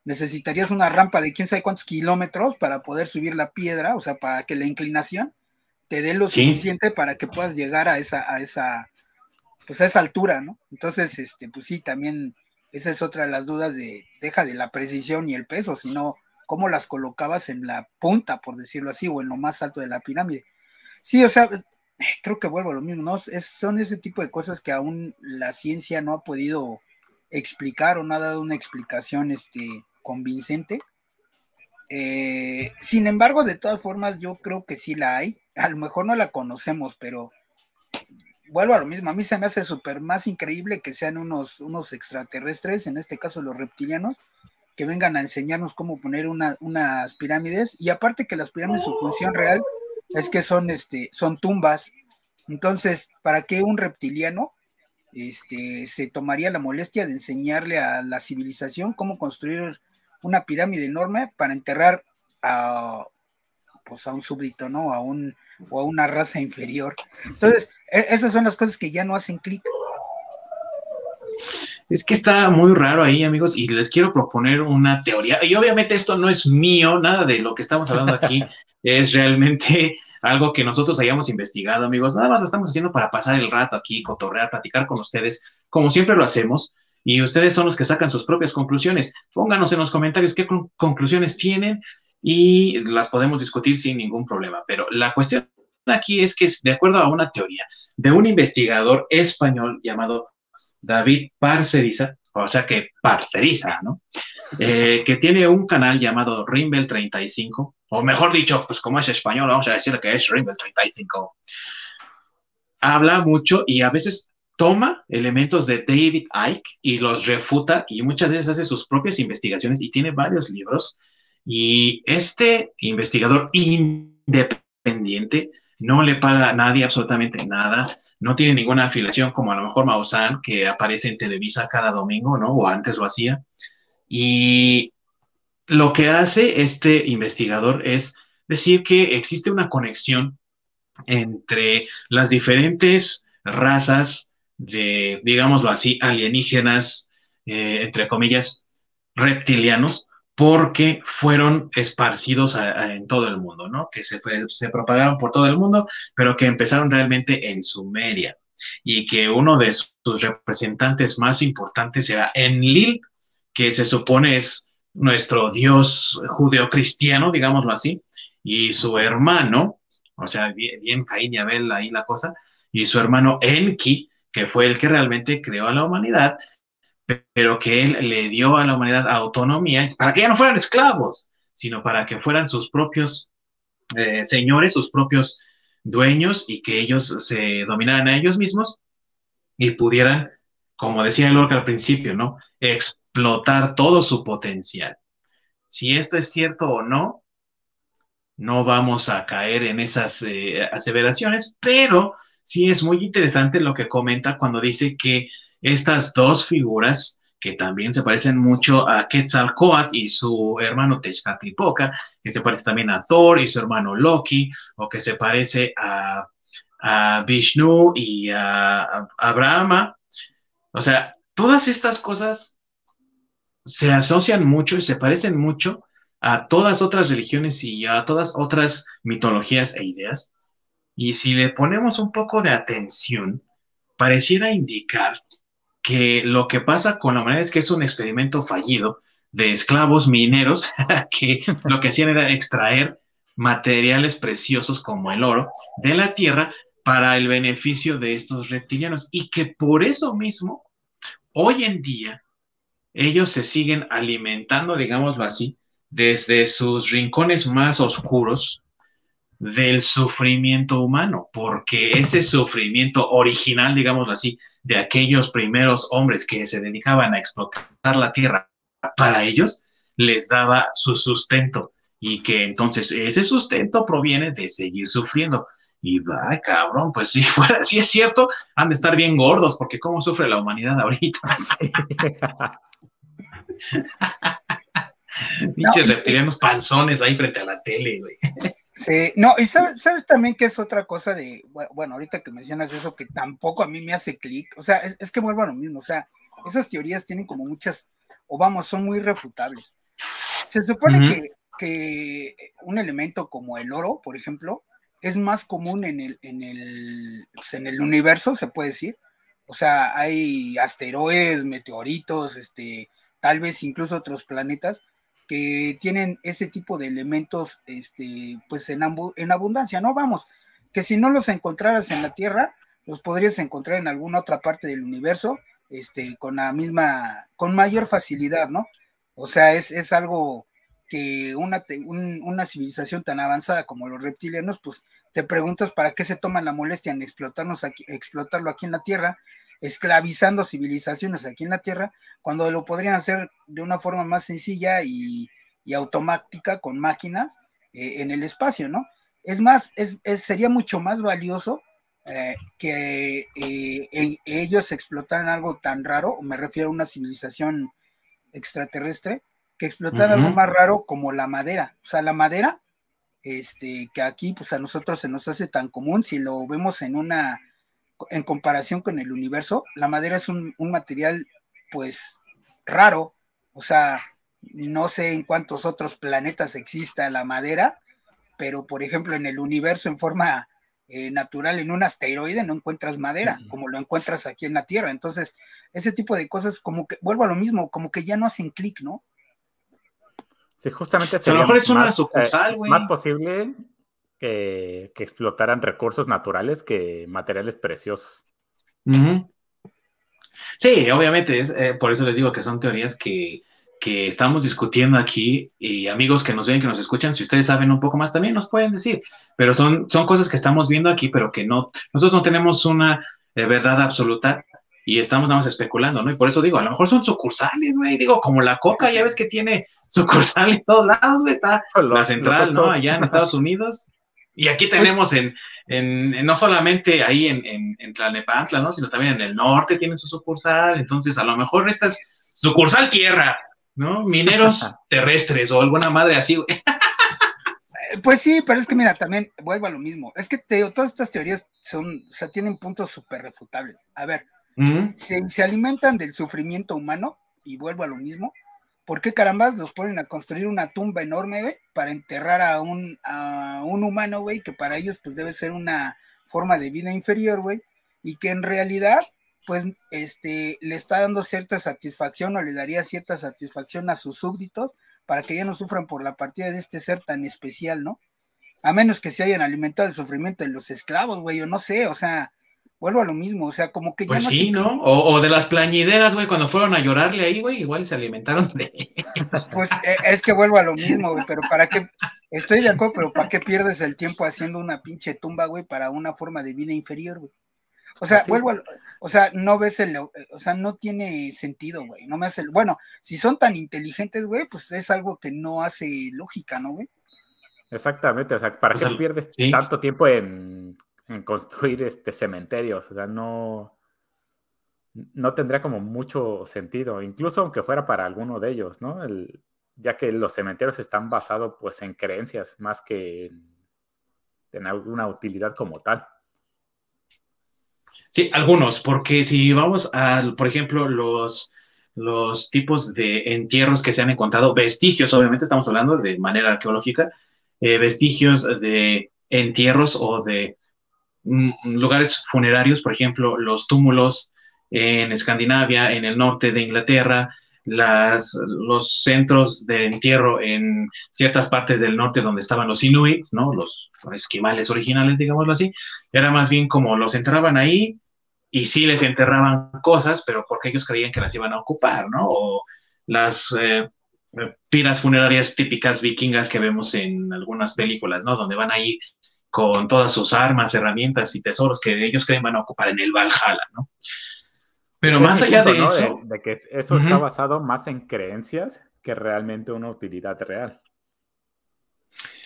necesitarías una rampa de quién sabe cuántos kilómetros para poder subir la piedra, o sea, para que la inclinación te dé lo suficiente para que puedas llegar a esa altura, ¿no? Entonces, pues sí, también esa es otra de las dudas deja de la precisión y el peso, sino cómo las colocabas en la punta, por decirlo así, o en lo más alto de la pirámide. Sí, o sea, creo que vuelvo a lo mismo, ¿no? Son ese tipo de cosas que aún la ciencia no ha podido explicar o no ha dado una explicación convincente. Sin embargo, de todas formas, yo creo que sí la hay. A lo mejor no la conocemos, pero vuelvo a lo mismo. A mí se me hace súper más increíble que sean unos extraterrestres, en este caso los reptilianos, que vengan a enseñarnos cómo poner unas pirámides. Y aparte que las pirámides, su función real es que son tumbas. Entonces, ¿para qué un reptiliano se tomaría la molestia de enseñarle a la civilización cómo construir una pirámide enorme para enterrar a un súbdito, ¿no? O a una raza inferior? Entonces, esas son las cosas que ya no hacen clic. Es que está muy raro ahí, amigos, y les quiero proponer una teoría. Y obviamente esto no es mío, nada de lo que estamos hablando aquí es realmente algo que nosotros hayamos investigado, amigos. Nada más lo estamos haciendo para pasar el rato aquí, cotorrear, platicar con ustedes, como siempre lo hacemos. Y ustedes son los que sacan sus propias conclusiones. Pónganos en los comentarios qué conclusiones tienen y las podemos discutir sin ningún problema. Pero la cuestión aquí es que, de acuerdo a una teoría de un investigador español llamado David Parceriza, o sea que parceriza, ¿no? Que tiene un canal llamado Rimbel 35, o mejor dicho, pues como es español, vamos a decirle que es Rimbel 35. Habla mucho y a veces toma elementos de David Icke y los refuta y muchas veces hace sus propias investigaciones y tiene varios libros. Y este investigador independiente no le paga a nadie absolutamente nada, no tiene ninguna afiliación como a lo mejor Maussan, que aparece en Televisa cada domingo, ¿no? O antes lo hacía. Y lo que hace este investigador es decir que existe una conexión entre las diferentes razas de, digámoslo así, alienígenas, entre comillas, reptilianos, porque fueron esparcidos en todo el mundo, ¿no? Que se propagaron por todo el mundo, pero que empezaron realmente en Sumeria y que uno de sus representantes más importantes era Enlil, que se supone es nuestro dios judeocristiano, digámoslo así, y su hermano, o sea, bien Caín y Abel ahí la cosa, y su hermano Enki, que fue el que realmente creó a la humanidad, pero que él le dio a la humanidad autonomía para que ya no fueran esclavos, sino para que fueran sus propios señores, sus propios dueños y que ellos se dominaran a ellos mismos y pudieran, como decía Lorca al principio, ¿no? Explotar todo su potencial. Si esto es cierto o no, no vamos a caer en esas aseveraciones, pero sí es muy interesante lo que comenta cuando dice que estas dos figuras, que también se parecen mucho a Quetzalcóatl y su hermano Tezcatlipoca, que se parece también a Thor y su hermano Loki, o que se parece a Vishnu y a Brahma, o sea, todas estas cosas se asocian mucho y se parecen mucho a todas otras religiones y a todas otras mitologías e ideas. Y si le ponemos un poco de atención, pareciera indicar que lo que pasa con la humanidad es que es un experimento fallido de esclavos mineros que lo que hacían era extraer materiales preciosos como el oro de la tierra para el beneficio de estos reptilianos y que por eso mismo, hoy en día, ellos se siguen alimentando, digámoslo así, desde sus rincones más oscuros del sufrimiento humano, porque ese sufrimiento original, digámoslo así, de aquellos primeros hombres que se dedicaban a explotar la tierra para ellos, les daba su sustento y que entonces ese sustento proviene de seguir sufriendo. Y va, cabrón, pues si fuera, si es cierto, han de estar bien gordos, porque cómo sufre la humanidad ahorita. Pinches reptilianos panzones ahí frente a la tele, güey. Sí, no, y sabes también que es otra cosa de, bueno, ahorita que mencionas eso, que tampoco a mí me hace clic, o sea, es que vuelvo a lo mismo, o sea, esas teorías tienen como muchas, o vamos, son muy refutables. Se supone que un elemento como el oro, por ejemplo, es más común pues en el universo, se puede decir. O sea, hay asteroides, meteoritos, tal vez incluso otros planetas que tienen ese tipo de elementos, pues en abundancia, ¿no? Vamos, que si no los encontraras en la Tierra, los podrías encontrar en alguna otra parte del universo, con mayor facilidad, ¿no? O sea, es algo que una civilización tan avanzada como los reptilianos, pues te preguntas para qué se toman la molestia en explotarlo aquí en la Tierra, esclavizando civilizaciones aquí en la Tierra, cuando lo podrían hacer de una forma más sencilla y automática con máquinas en el espacio, ¿no? Es más, sería mucho más valioso que ellos explotaran algo tan raro, me refiero a una civilización extraterrestre, que explotaran algo más raro como la madera. O sea, la madera, que aquí pues a nosotros se nos hace tan común, si lo vemos en comparación con el universo, la madera es un material pues raro, o sea, no sé en cuántos otros planetas exista la madera, pero por ejemplo en el universo en forma natural, en un asteroide no encuentras madera, como lo encuentras aquí en la Tierra. Entonces, ese tipo de cosas, como que, vuelvo a lo mismo, como que ya no hacen clic, ¿no? Sí, justamente a lo mejor es una sucursal, güey. Más posible que explotaran recursos naturales que materiales preciosos. Sí, obviamente, por eso les digo que son teorías que estamos discutiendo aquí, y amigos que nos ven, que nos escuchan, si ustedes saben un poco más también nos pueden decir, pero son cosas que estamos viendo aquí, pero que nosotros no tenemos una verdad absoluta y estamos nada más especulando, ¿no? Y por eso digo, a lo mejor son sucursales, güey, digo, como la Coca, ya ves que tiene sucursal en todos lados, güey, está la central, ¿no? Allá en Estados Unidos. Y aquí tenemos no solamente ahí en Tlalnepantla, ¿no? Sino también en el norte tienen su sucursal. Entonces, a lo mejor esta es sucursal tierra, ¿no? Mineros terrestres o alguna madre así, güey. Pues sí, pero es que mira, también vuelvo a lo mismo. Es que todas estas teorías tienen puntos súper refutables. A ver, se alimentan del sufrimiento humano, y vuelvo a lo mismo. ¿Por qué carambas los ponen a construir una tumba enorme, güey, para enterrar a un humano, güey, que para ellos pues debe ser una forma de vida inferior, güey, y que en realidad pues le está dando cierta satisfacción o le daría cierta satisfacción a sus súbditos para que ya no sufran por la partida de este ser tan especial, ¿no? A menos que se hayan alimentado el sufrimiento de los esclavos, güey, o no sé, o sea, vuelvo a lo mismo, o sea, como que ya pues no sí, ¿no? O de las plañideras, güey, cuando fueron a llorarle ahí, güey, igual se alimentaron de ellas. Pues es que vuelvo a lo mismo, güey, pero ¿para qué? Estoy de acuerdo, pero ¿para qué pierdes el tiempo haciendo una pinche tumba, güey, para una forma de vida inferior, güey? O sea, o sea, no ves o sea, no tiene sentido, güey, no me hace, bueno, si son tan inteligentes, güey, pues es algo que no hace lógica, ¿no, güey? Exactamente, o sea, ¿para qué pierdes tanto tiempo en construir cementerios? O sea, no tendría como mucho sentido, incluso aunque fuera para alguno de ellos, ¿no? Ya que los cementerios están basados pues en creencias más que en alguna utilidad como tal. Sí, algunos, porque si vamos a, por ejemplo, los tipos de entierros que se han encontrado, vestigios, obviamente estamos hablando de manera arqueológica, vestigios de entierros o de lugares funerarios, por ejemplo, los túmulos en Escandinavia, en el norte de Inglaterra, los centros de entierro en ciertas partes del norte donde estaban los inuit, ¿no? Los esquimales originales, digámoslo así, era más bien como los enterraban ahí y sí les enterraban cosas, pero porque ellos creían que las iban a ocupar, ¿no? O las piras funerarias típicas vikingas que vemos en algunas películas, ¿no? Donde van ahí con todas sus armas, herramientas y tesoros que ellos creen van a ocupar en el Valhalla, ¿no? Pero más allá de eso... De que eso está basado más en creencias que realmente una utilidad real.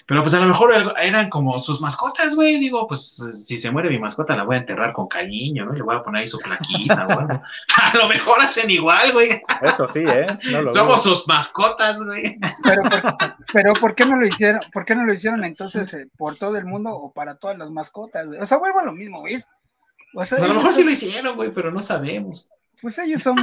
Pero pues a lo mejor eran como sus mascotas, güey. Digo, pues si se muere mi mascota la voy a enterrar con cariño, ¿no? Le voy a poner ahí su plaquita o algo. A lo mejor hacen igual, güey. Eso sí, ¿eh? No somos sus mascotas, güey. Pero ¿por qué no lo hicieron? ¿Por qué no lo hicieron entonces por todo el mundo o para todas las mascotas, güey? O sea, vuelvo a lo mismo, ¿ves? O sea, a lo mejor sí lo hicieron, güey, pero no sabemos. Pues ellos son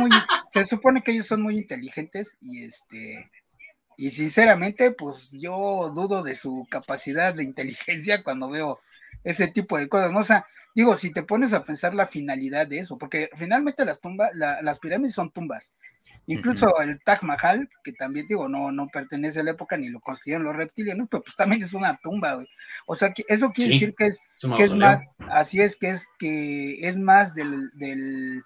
se supone que ellos son muy inteligentes y sinceramente, pues yo dudo de su capacidad de inteligencia cuando veo ese tipo de cosas, ¿no? O sea, digo, si te pones a pensar la finalidad de eso, porque finalmente las pirámides son tumbas. Incluso el Taj Mahal, que también digo, no pertenece a la época ni lo construyeron los reptilianos, pero pues también es una tumba, güey. O sea, eso quiere decir que es más, así es que es más del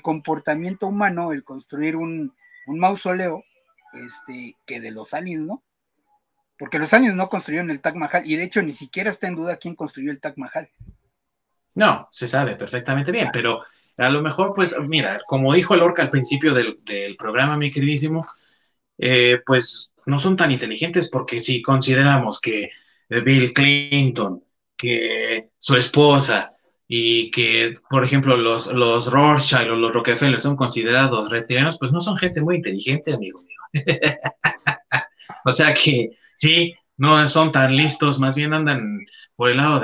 comportamiento humano el construir un mausoleo que de los aliens, ¿no? Porque los aliens no construyeron el Taj Mahal y de hecho ni siquiera está en duda quién construyó el Taj Mahal. No, se sabe perfectamente bien, pero a lo mejor, pues, mira, como dijo el Orca al principio del programa, mi queridísimo, pues no son tan inteligentes porque si consideramos que Bill Clinton, que su esposa y que, por ejemplo, los Rothschild o los Rockefeller son considerados reptilianos, pues no son gente muy inteligente, amigo mío. O sea que sí, no son tan listos, más bien andan por el lado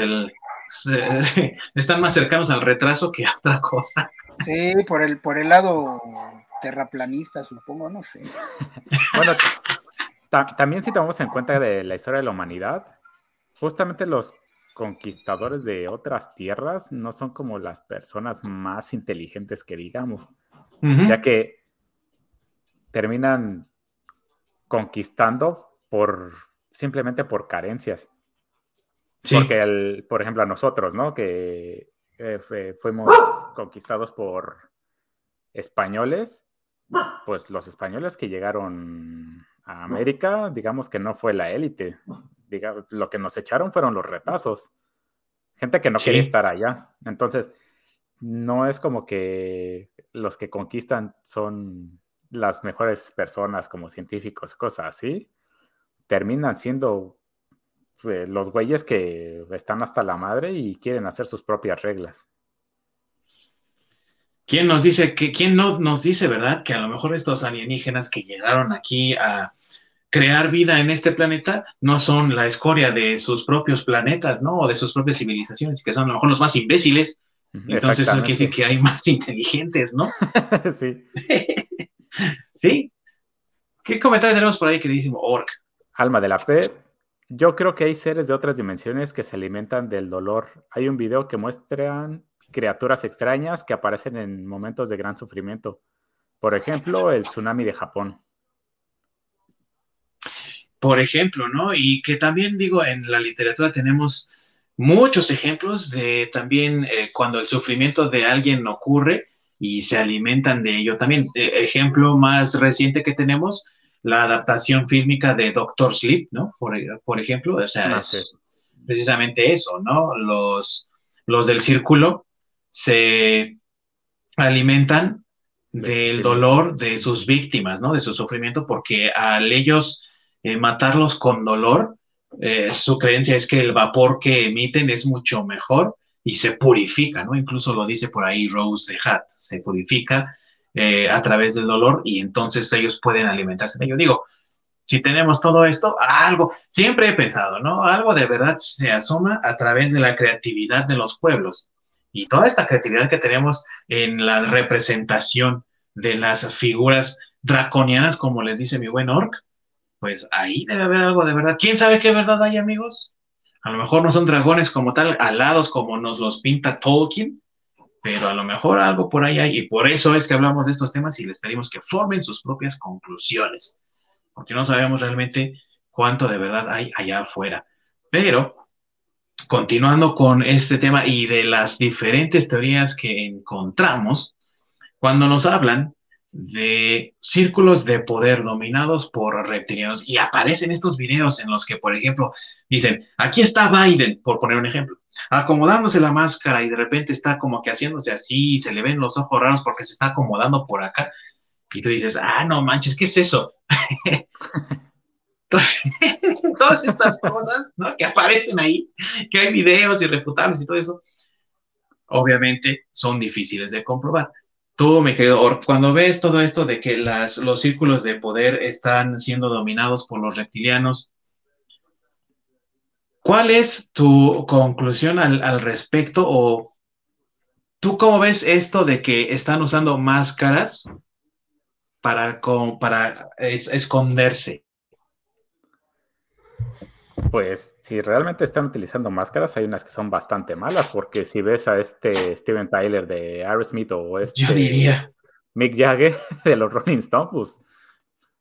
están más cercanos al retraso que a otra cosa. Sí, por el lado terraplanista, supongo, no sé. Bueno, también si tomamos en cuenta de la historia de la humanidad, justamente los conquistadores de otras tierras no son como las personas más inteligentes que digamos, ya que terminan conquistando simplemente por carencias. Sí. Porque, por ejemplo, a nosotros, ¿no? Que fuimos conquistados por españoles, pues los españoles que llegaron a América, digamos que no fue la élite. Lo que nos echaron fueron los retazos. Gente que no quería estar allá. Entonces, no es como que los que conquistan son las mejores personas como científicos, cosas así. Terminan siendo los güeyes que están hasta la madre y quieren hacer sus propias reglas. ¿Quién no nos dice, verdad, que a lo mejor estos alienígenas que llegaron aquí a crear vida en este planeta no son la escoria de sus propios planetas, ¿no? O de sus propias civilizaciones, que son a lo mejor los más imbéciles? Entonces eso quiere decir que hay más inteligentes, ¿no? Sí. ¿Sí? ¿Qué comentario tenemos por ahí, queridísimo Orc? Alma de la P. Yo creo que hay seres de otras dimensiones que se alimentan del dolor. Hay un video que muestran criaturas extrañas que aparecen en momentos de gran sufrimiento. Por ejemplo, el tsunami de Japón. Por ejemplo, ¿no? Y que también, digo, en la literatura tenemos muchos ejemplos de también cuando el sufrimiento de alguien ocurre y se alimentan de ello. También, ejemplo más reciente que tenemos, la adaptación fílmica de Doctor Sleep, ¿no? Por ejemplo, o sea, es precisamente eso, ¿no? Los del círculo se alimentan del dolor de sus víctimas, ¿no? De su sufrimiento, porque al ellos matarlos con dolor, su creencia es que el vapor que emiten es mucho mejor y se purifica, ¿no? Incluso lo dice por ahí Rose de Hat, se purifica a través del dolor y entonces ellos pueden alimentarse de ello. Digo, si tenemos todo esto, algo, siempre he pensado, ¿no? Algo de verdad se asoma a través de la creatividad de los pueblos y toda esta creatividad que tenemos en la representación de las figuras draconianas, como les dice mi buen Orc, pues ahí debe haber algo de verdad. ¿Quién sabe qué verdad hay, amigos? A lo mejor no son dragones como tal, alados como nos los pinta Tolkien, pero a lo mejor algo por ahí hay, y por eso es que hablamos de estos temas y les pedimos que formen sus propias conclusiones, porque no sabemos realmente cuánto de verdad hay allá afuera. Pero, continuando con este tema y de las diferentes teorías que encontramos, cuando nos hablan de círculos de poder dominados por reptilianos y aparecen estos videos en los que, por ejemplo, dicen, aquí está Biden, por poner un ejemplo, acomodándose la máscara y de repente está como que haciéndose así y se le ven los ojos raros porque se está acomodando por acá y tú dices, no manches, ¿qué es eso? Todas estas cosas, ¿no? Que aparecen ahí, que hay videos irrefutables y todo eso, obviamente son difíciles de comprobar. Tú, me quedo, cuando ves todo esto de que los círculos de poder están siendo dominados por los reptilianos, ¿cuál es tu conclusión al respecto? ¿O tú cómo ves esto de que están usando máscaras para esconderse? Pues si realmente están utilizando máscaras, hay unas que son bastante malas, porque si ves a este Steven Tyler de Aerosmith o Yo diría. Mick Jagger de los Rolling Stones,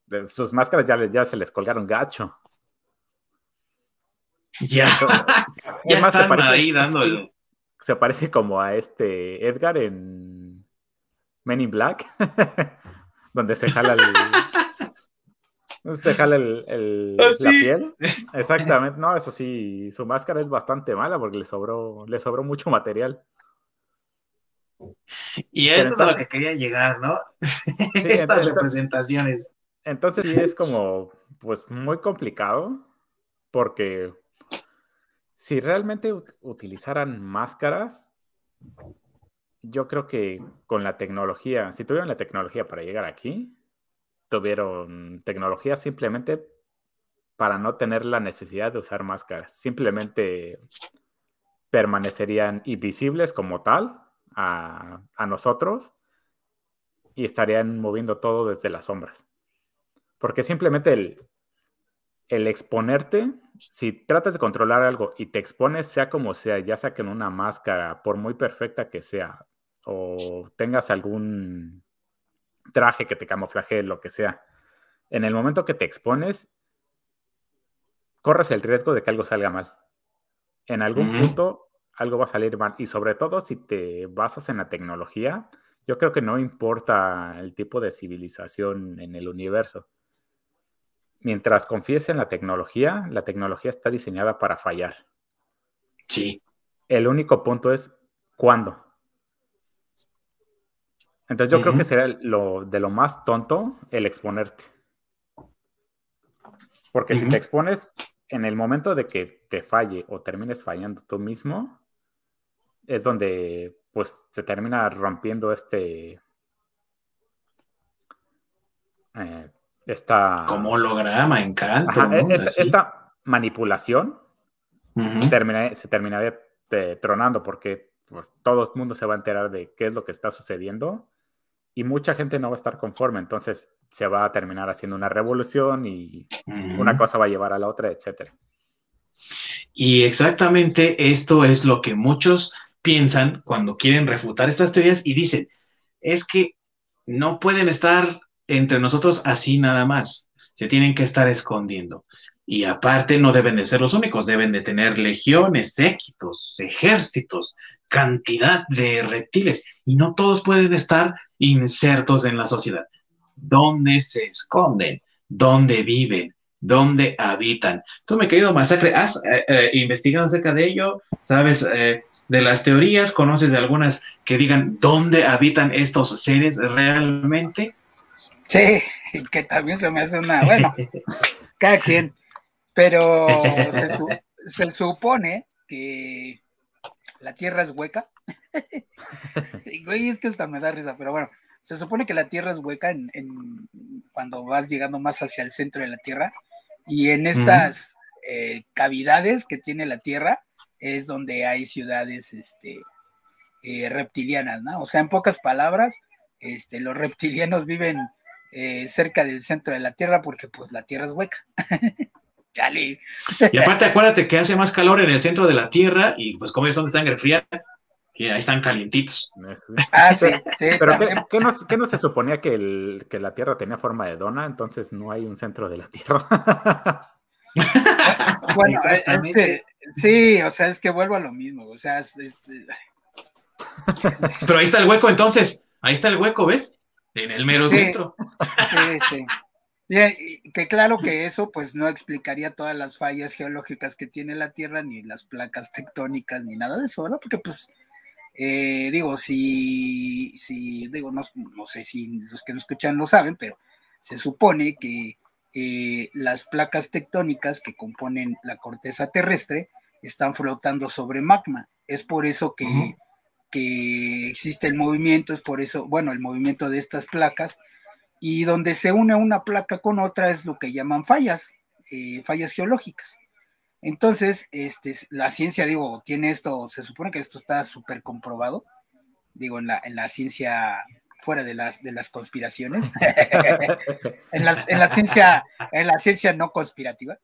pues sus máscaras ya se les colgaron gacho. Ya, ya más, están ahí dándole. Sí, se parece como a este Edgar en Men in Black, donde se jala la piel. Exactamente. No, eso sí, su máscara es bastante mala porque le sobró mucho material. Y esto es a lo que quería llegar, ¿no? Sí, estas representaciones. Entonces sí es como, pues, muy complicado porque si realmente utilizaran máscaras, yo creo que con la tecnología, si tuvieran la tecnología para llegar aquí, tuvieron tecnología simplemente para no tener la necesidad de usar máscaras. Simplemente permanecerían invisibles como tal a nosotros y estarían moviendo todo desde las sombras. Porque simplemente el exponerte, si tratas de controlar algo y te expones, sea como sea, ya sea con una máscara, por muy perfecta que sea, o tengas algún traje que te camuflaje, lo que sea, en el momento que te expones, corres el riesgo de que algo salga mal. En algún punto, algo va a salir mal. Y sobre todo, si te basas en la tecnología, yo creo que no importa el tipo de civilización en el universo. Mientras confíes en la tecnología está diseñada para fallar. Sí. El único punto es ¿cuándo? Entonces yo creo que será de lo más tonto el exponerte. Porque si te expones en el momento de que te falle o termines fallando tú mismo, es donde pues se termina rompiendo esta... Como holograma, encanto, Ajá, ¿no? esta manipulación se terminaría tronando porque pues, todo el mundo se va a enterar de qué es lo que está sucediendo y mucha gente no va a estar conforme, entonces se va a terminar haciendo una revolución y una cosa va a llevar a la otra, etcétera. Y exactamente esto es lo que muchos piensan cuando quieren refutar estas teorías y dicen, es que no pueden estar entre nosotros así nada más, se tienen que estar escondiendo. Y aparte no deben de ser los únicos, deben de tener legiones, séquitos, ejércitos, cantidad de reptiles, y no todos pueden estar insertos en la sociedad. ¿Dónde se esconden? ¿Dónde viven? ¿Dónde habitan? Tú, mi querido Masacre, ¿has investigado acerca de ello? ¿Sabes de las teorías? ¿Conoces de algunas que digan dónde habitan estos seres realmente? Sí, que también se me hace bueno, cada quien, pero se supone que la Tierra es hueca. Güey, es que hasta me da risa, pero bueno, se supone que la Tierra es hueca cuando vas llegando más hacia el centro de la Tierra, y en estas cavidades que tiene la Tierra es donde hay ciudades reptilianas, ¿no? O sea, en pocas palabras, los reptilianos viven cerca del centro de la Tierra porque pues la Tierra es hueca. Chale. Y aparte acuérdate que hace más calor en el centro de la Tierra y pues como ellos son de sangre fría, que ahí están calientitos. Sí, sí. Pero ¿qué no se suponía que la Tierra tenía forma de dona? Entonces no hay un centro de la Tierra. Bueno, sí, o sea, es que vuelvo a lo mismo, o sea, Pero ahí está el hueco entonces, ahí está el hueco, ¿ves? En el mero centro. Sí. Y que claro que eso pues no explicaría todas las fallas geológicas que tiene la Tierra, ni las placas tectónicas, ni nada de eso, ¿verdad? Porque pues, digo, digo, no sé si los que lo escuchan lo saben, pero se supone que las placas tectónicas que componen la corteza terrestre están flotando sobre magma. Es por eso que existe el movimiento, es por eso, bueno, el movimiento de estas placas, y donde se une una placa con otra es lo que llaman fallas geológicas. Entonces, la ciencia, digo, tiene esto, se supone que esto está súper comprobado, digo, en la ciencia fuera de las conspiraciones, en la ciencia no conspirativa.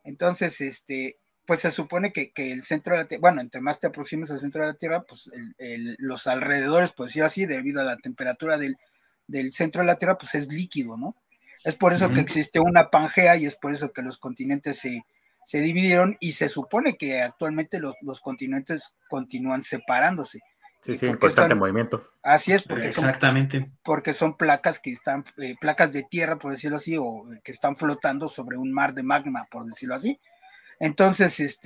Entonces, pues se supone que el centro de la Tierra, bueno, entre más te aproximes al centro de la Tierra, pues los alrededores, por decirlo así, debido a la temperatura del centro de la Tierra, pues es líquido, ¿no? Es por eso que existe una Pangea y es por eso que los continentes se dividieron y se supone que actualmente los continentes continúan separándose. Sí, en constante movimiento. Así es, porque son placas que están, placas de tierra, por decirlo así, o que están flotando sobre un mar de magma, por decirlo así. Entonces,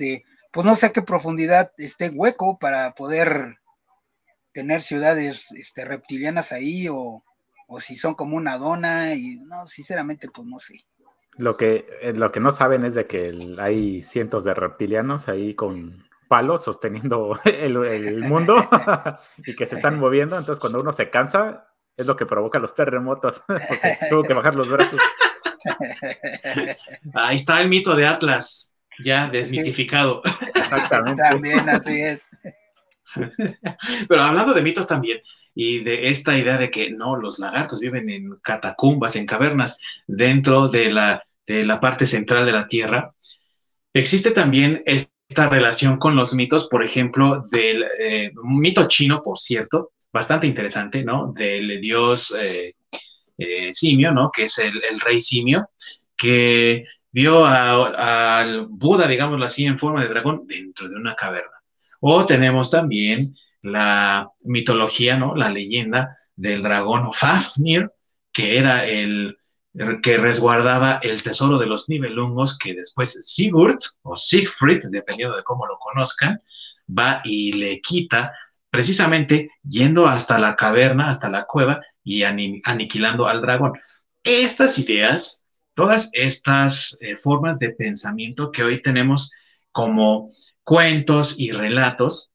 pues no sé a qué profundidad esté hueco para poder tener ciudades reptilianas ahí, o si son como una dona, y no, sinceramente, pues no sé. Lo que no saben es de que hay cientos de reptilianos ahí con palos sosteniendo el mundo y que se están moviendo. Entonces, cuando uno se cansa, es lo que provoca los terremotos, porque tuvo que bajar los brazos. Ahí está el mito de Atlas, ya desmitificado. Sí. Exactamente. También así es. Pero hablando de mitos también, y de esta idea de que no, los lagartos viven en catacumbas, en cavernas, dentro de la parte central de la Tierra, existe también esta relación con los mitos, por ejemplo, del mito chino, por cierto, bastante interesante, ¿no? Del dios simio, ¿no? Que es el rey simio, que vio al Buda, digámoslo así, en forma de dragón dentro de una caverna. O tenemos también la mitología, ¿no? La leyenda del dragón Fafnir, que era el que resguardaba el tesoro de los Nibelungos, que después Sigurd o Siegfried, dependiendo de cómo lo conozcan, va y le quita, precisamente yendo hasta la caverna, hasta la cueva y aniquilando al dragón. Estas ideas, todas estas formas de pensamiento que hoy tenemos como cuentos y relatos,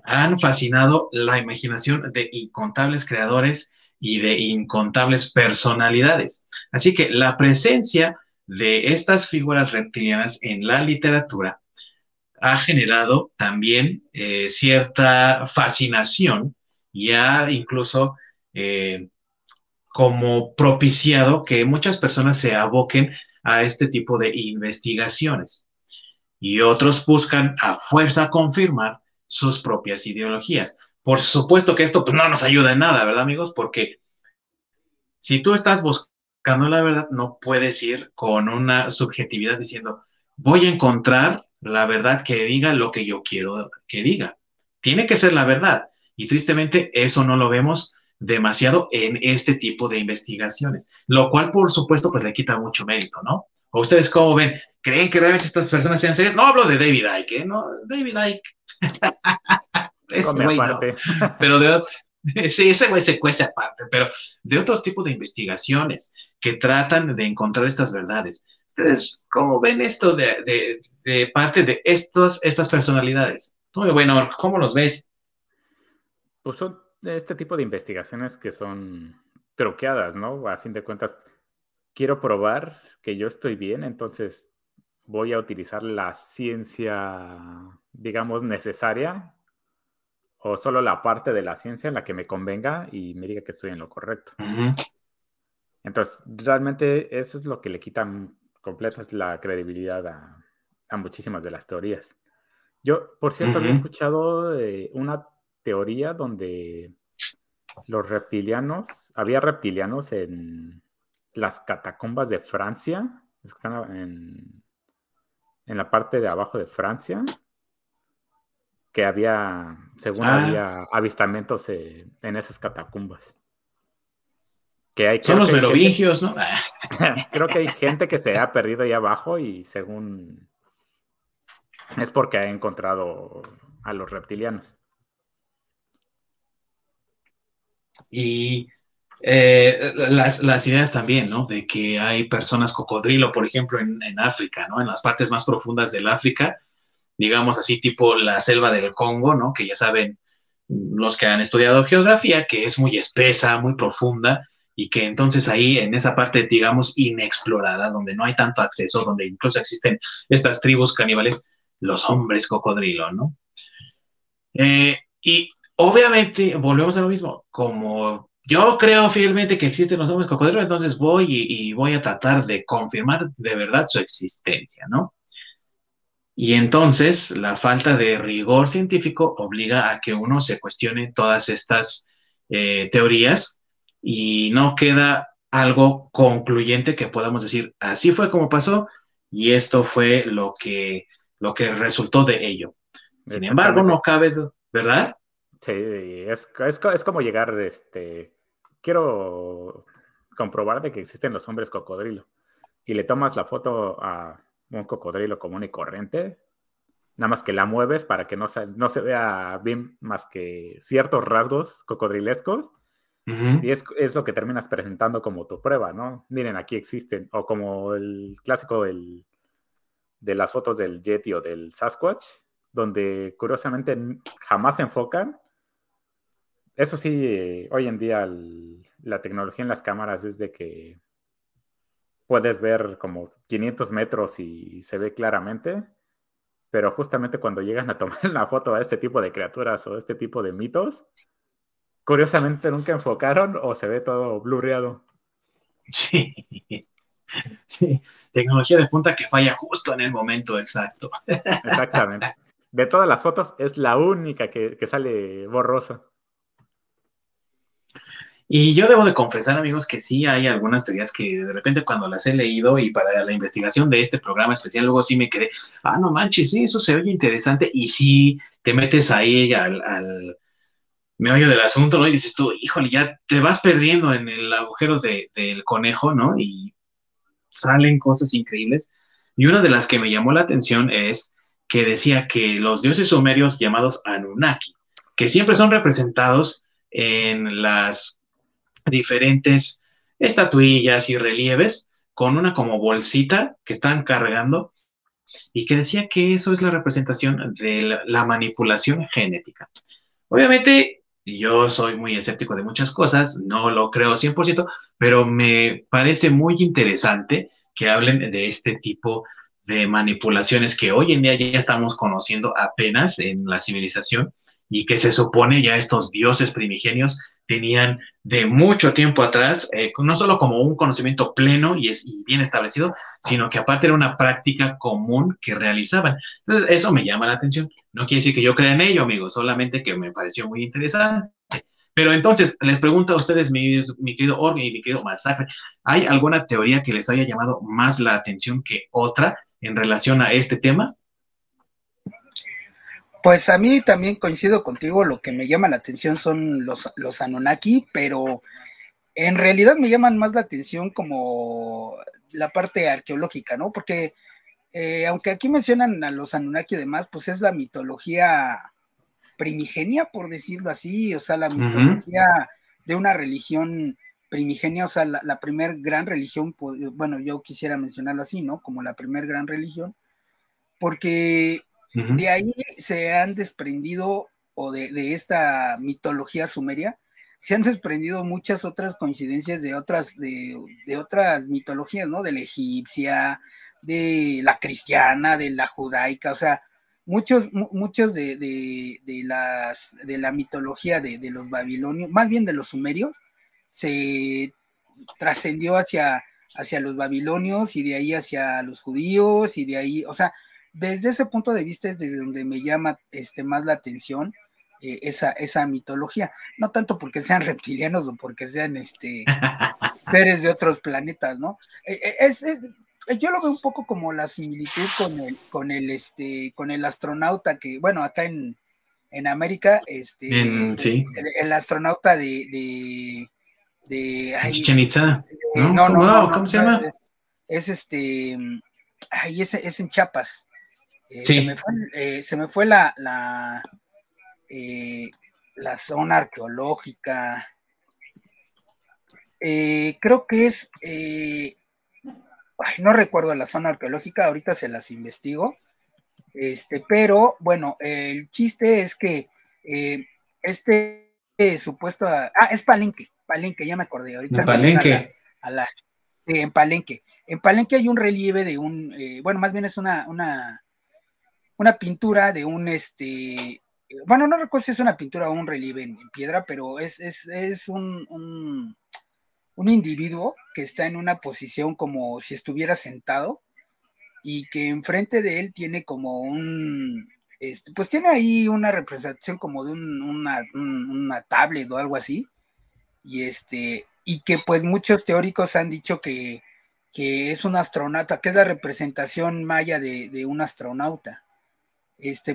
han fascinado la imaginación de incontables creadores y de incontables personalidades. Así que la presencia de estas figuras reptilianas en la literatura ha generado también cierta fascinación y ha incluso como propiciado que muchas personas se aboquen a este tipo de investigaciones y otros buscan a fuerza confirmar sus propias ideologías. Por supuesto que esto pues, no nos ayuda en nada, ¿verdad, amigos? Porque si tú estás buscando la verdad, no puedes ir con una subjetividad diciendo, voy a encontrar la verdad que diga lo que yo quiero que diga. Tiene que ser la verdad. Y tristemente eso no lo vemos demasiado en este tipo de investigaciones, lo cual por supuesto pues le quita mucho mérito, ¿no? ¿O ustedes cómo ven? ¿Creen que realmente estas personas sean serias? No hablo de David Icke, ¿eh? No, David Icke. Ese güey no. Pero sí, ese güey se cuece aparte, pero de otros tipos de investigaciones que tratan de encontrar estas verdades. ¿Ustedes cómo ven esto de parte de estas personalidades? Muy bueno, ¿cómo los ves? Pues son este tipo de investigaciones que son truqueadas, ¿no? A fin de cuentas, quiero probar que yo estoy bien, entonces voy a utilizar la ciencia, digamos, necesaria o solo la parte de la ciencia en la que me convenga y me diga que estoy en lo correcto. Ujú. Entonces, realmente eso es lo que le quita completa la credibilidad a muchísimas de las teorías. Yo, por cierto, había Ujú. escuchado una teoría donde había reptilianos en las catacumbas de Francia, están en la parte de abajo de Francia, que según Ah, había avistamientos en esas catacumbas. son Creo los que hay gente, merovingios, ¿no? creo que hay gente que se ha perdido ahí abajo y según es porque ha encontrado a los reptilianos. Y las ideas también, ¿no? De que hay personas cocodrilo, por ejemplo, en África, ¿no? En las partes más profundas del África, digamos así, tipo la selva del Congo, ¿no? Que ya saben los que han estudiado geografía, que es muy espesa, muy profunda, y que entonces ahí, en esa parte, digamos, inexplorada, donde no hay tanto acceso, donde incluso existen estas tribus caníbales, los hombres cocodrilo, ¿no? Y obviamente, volvemos a lo mismo, como yo creo fielmente que existen los hombres cocodrilo, entonces voy y voy a tratar de confirmar de verdad su existencia, ¿no? Y entonces la falta de rigor científico obliga a que uno se cuestione todas estas teorías y no queda algo concluyente que podamos decir, así fue como pasó y esto fue lo que resultó de ello. Sin embargo, Exactamente. no cabe, ¿verdad? Sí, es como llegar, quiero comprobar de que existen los hombres cocodrilo. Y le tomas la foto a un cocodrilo común y corriente, nada más que la mueves para que no se vea bien más que ciertos rasgos cocodrilescos. Ujú, Y es lo que terminas presentando como tu prueba, ¿no? Miren, aquí existen. O como el clásico de las fotos del Yeti o del Sasquatch, donde curiosamente jamás se enfocan. Eso sí, hoy en día la tecnología en las cámaras es de que puedes ver como 500 metros y se ve claramente, pero justamente cuando llegan a tomar una foto a este tipo de criaturas o este tipo de mitos, curiosamente nunca enfocaron o se ve todo blurreado. sí, sí, tecnología de punta que falla justo en el momento exacto. Exactamente. De todas las fotos, es la única que sale borrosa. Y yo debo de confesar, amigos, que sí hay algunas teorías que de repente cuando las he leído y para la investigación de este programa especial, luego sí me quedé, no manches, sí, eso se oye interesante y sí te metes ahí al meollo del asunto, ¿no? Y dices tú, híjole, ya te vas perdiendo en el agujero del conejo, ¿no? Y salen cosas increíbles. Y una de las que me llamó la atención es que decía que los dioses sumerios llamados Anunnaki, que siempre son representados en las diferentes estatuillas y relieves con una como bolsita que están cargando y que decía que eso es la representación de la manipulación genética. Obviamente, yo soy muy escéptico de muchas cosas, no lo creo 100%, pero me parece muy interesante que hablen de este tipo de manipulaciones que hoy en día ya estamos conociendo apenas en la civilización y que se supone ya estos dioses primigenios tenían de mucho tiempo atrás, no solo como un conocimiento pleno y bien establecido, sino que aparte era una práctica común que realizaban. Entonces, eso me llama la atención. No quiere decir que yo crea en ello, amigos, solamente que me pareció muy interesante. Pero entonces, les pregunto a ustedes, mi querido Org y mi querido Masacre, ¿hay alguna teoría que les haya llamado más la atención que otra en relación a este tema? Pues a mí también coincido contigo, lo que me llama la atención son los Anunnaki, pero en realidad me llaman más la atención como la parte arqueológica, ¿no? Porque aunque aquí mencionan a los Anunnaki y demás, pues es la mitología primigenia, por decirlo así, o sea, la Uh -huh, mitología de una religión primigenia, o sea, la primer gran religión, pues, bueno, yo quisiera mencionarlo así, ¿no? Como la primer gran religión, porque uh -huh. de ahí se han desprendido, o de esta mitología sumeria, se han desprendido muchas otras coincidencias de otras mitologías, ¿no? De la egipcia, de la cristiana, de la judaica, o sea, muchos de la mitología de los babilonios, más bien de los sumerios, se trascendió hacia los babilonios y de ahí hacia los judíos y de ahí, o sea, desde ese punto de vista es desde donde me llama más la atención esa mitología, no tanto porque sean reptilianos o porque sean seres de otros planetas, ¿no? Yo lo veo un poco como la similitud con el astronauta que, bueno, acá en América, sí. el astronauta de Chichen Itza, ¿no? no, ¿Cómo se llama? Es es en Chiapas. Sí. Se me fue la zona arqueológica. Creo que es no recuerdo la zona arqueológica, ahorita se las investigo. Pero bueno, el chiste es que supuesto es Palenque, ya me acordé ahorita. En Palenque. En Palenque. En Palenque hay un relieve de bueno, más bien es una pintura de un bueno, no recuerdo si es una pintura o un relieve en piedra, pero es un individuo que está en una posición como si estuviera sentado y que enfrente de él tiene como pues tiene ahí una representación como de una tablet o algo así, y que pues muchos teóricos han dicho que es un astronauta, que es la representación maya de un astronauta,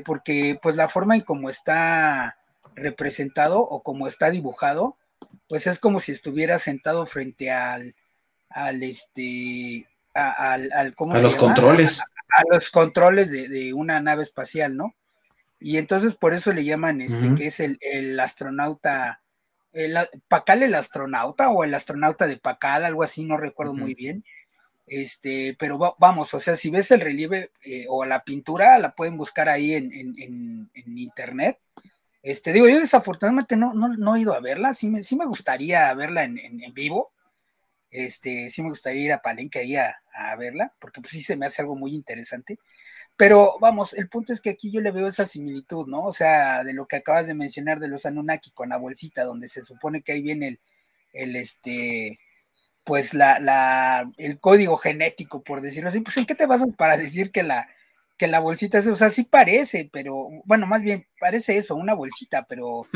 porque pues la forma en cómo está representado o como está dibujado, pues es como si estuviera sentado frente ¿cómo a se los llama? A los controles de una nave espacial, ¿no? Y entonces por eso le llaman que es el astronauta, Pakal el astronauta o el astronauta de Pakal, algo así, no recuerdo muy bien. Pero vamos, o sea, si ves el relieve o la pintura, la pueden buscar ahí en internet. Digo, yo desafortunadamente no he ido a verla, sí me gustaría verla en vivo. Sí me gustaría ir a Palenque ahí a verla, porque pues sí se me hace algo muy interesante. Pero vamos, el punto es que aquí yo le veo esa similitud, ¿no? O sea, de lo que acabas de mencionar de los Anunnaki con la bolsita, donde se supone que ahí viene pues el código genético, por decirlo así. Pues ¿en qué te basas para decir que la bolsita es, o sea, sí parece, pero, bueno, más bien parece eso, una bolsita, pero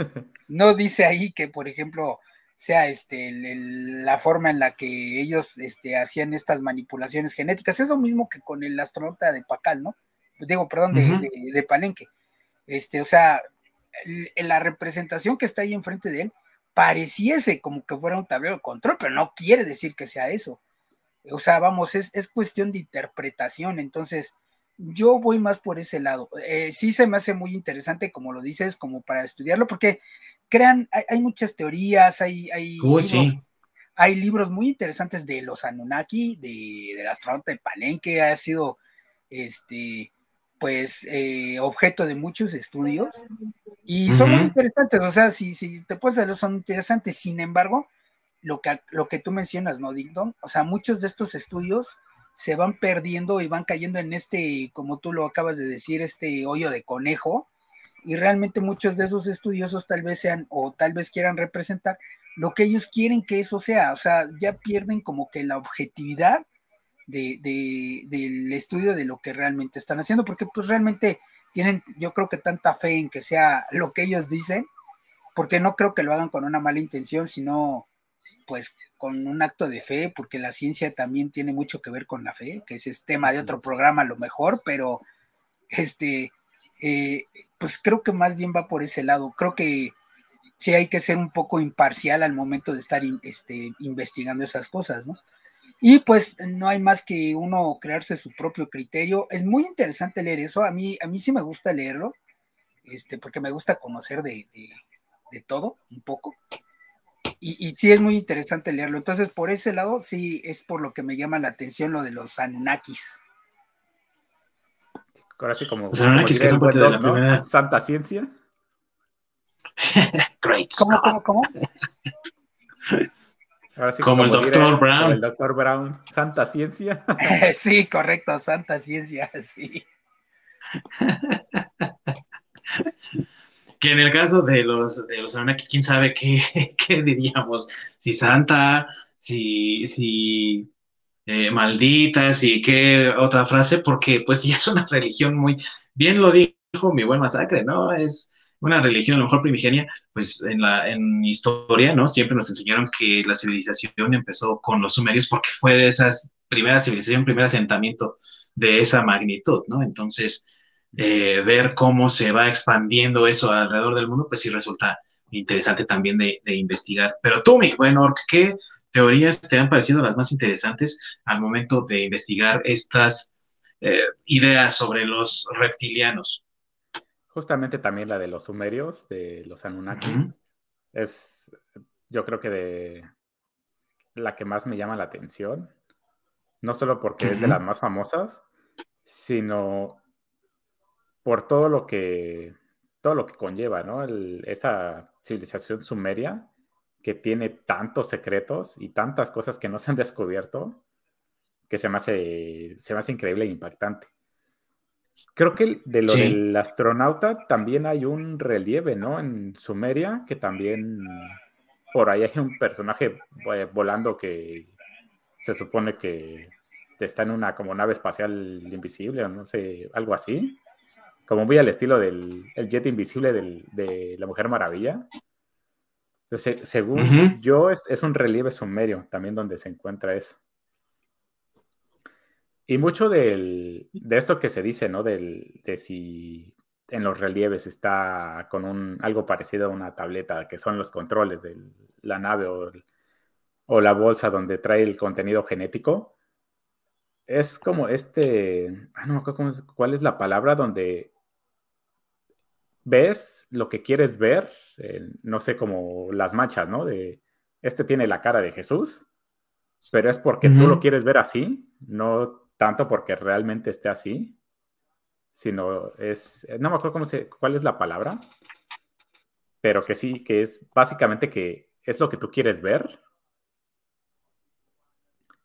no dice ahí que, por ejemplo, sea la forma en la que ellos hacían estas manipulaciones genéticas. Es lo mismo que con el astronauta de Pakal, ¿no? Digo, perdón, de Palenque. O sea, la representación que está ahí enfrente de él pareciese como que fuera un tablero de control, pero no quiere decir que sea eso. O sea, vamos, es cuestión de interpretación. Entonces, yo voy más por ese lado. Sí se me hace muy interesante, como lo dices, como para estudiarlo, porque hay muchas teorías, hay libros, sí. Hay libros muy interesantes de los Anunnaki, del astronauta de Palenque, ha sido pues objeto de muchos estudios y son muy interesantes. O sea, si te puedes saber, son interesantes. Sin embargo, lo que tú mencionas, ¿no, Ding Dong? O sea, muchos de estos estudios se van perdiendo y van cayendo en como tú lo acabas de decir, hoyo de conejo, y realmente muchos de esos estudiosos tal vez sean o tal vez quieran representar lo que ellos quieren que eso sea. O sea, ya pierden como que la objetividad del estudio de lo que realmente están haciendo, porque pues realmente tienen, yo creo que tanta fe en que sea lo que ellos dicen, porque no creo que lo hagan con una mala intención, sino pues con un acto de fe, porque la ciencia también tiene mucho que ver con la fe, que ese es tema de otro programa a lo mejor, pero pues creo que más bien va por ese lado. Creo que sí hay que ser un poco imparcial al momento de estar investigando esas cosas, ¿no? Y pues no hay más que uno crearse su propio criterio. Es muy interesante leer eso. A mí sí me gusta leerlo, porque me gusta conocer de todo un poco. Y sí es muy interesante leerlo. Entonces, por ese lado, sí es por lo que me llama la atención lo de los Anunnakis. Ahora sí, como Anunnakis, que son parte de la primera. Santa ciencia. Great. ¿Cómo? Ahora sí, como el Dr. Brown. Como el Dr. Brown, Santa ciencia. Sí, correcto, Santa ciencia, sí. Que en el caso de los Anunnaki, quién sabe qué diríamos, si santa, si malditas y qué otra frase, porque pues ya es una religión muy, bien lo dijo mi buen Masacre, ¿no? Es una religión a lo mejor primigenia, pues en historia, ¿no? Siempre nos enseñaron que la civilización empezó con los sumerios porque fue de esas primeras civilización, primer asentamiento de esa magnitud, ¿no? Entonces, ver cómo se va expandiendo eso alrededor del mundo, pues sí resulta interesante también de investigar. Pero tú, mi buen Orc, ¿qué teorías te han parecido las más interesantes al momento de investigar estas ideas sobre los reptilianos? Justamente también la de los sumerios, de los Anunnaki, Ujú, es yo creo que de la que más me llama la atención, no solo porque es de ujú, las más famosas, sino por todo lo que conlleva, ¿no? Esa civilización sumeria que tiene tantos secretos y tantas cosas que no se han descubierto, que se me hace increíble e impactante. Creo que de lo sí. del astronauta también hay un relieve, ¿no? En Sumeria, que también por ahí hay un personaje volando que se supone que está en una como nave espacial invisible, o no sé, algo así. Como muy al estilo del el jet invisible de la Mujer Maravilla. Entonces, según Ujú, yo, es un relieve sumerio también donde se encuentra eso. Y mucho de esto que se dice, ¿no? De si en los relieves está con algo parecido a una tableta, que son los controles de la nave o la bolsa donde trae el contenido genético. Es como no me acuerdo cuál es la palabra, donde ves lo que quieres ver, no sé, como las manchas, ¿no? Este tiene la cara de Jesús, pero es porque tú lo ujú, quieres ver así, no tanto porque realmente esté así, sino no me acuerdo cuál es la palabra, pero que sí, que es básicamente que es lo que tú quieres ver,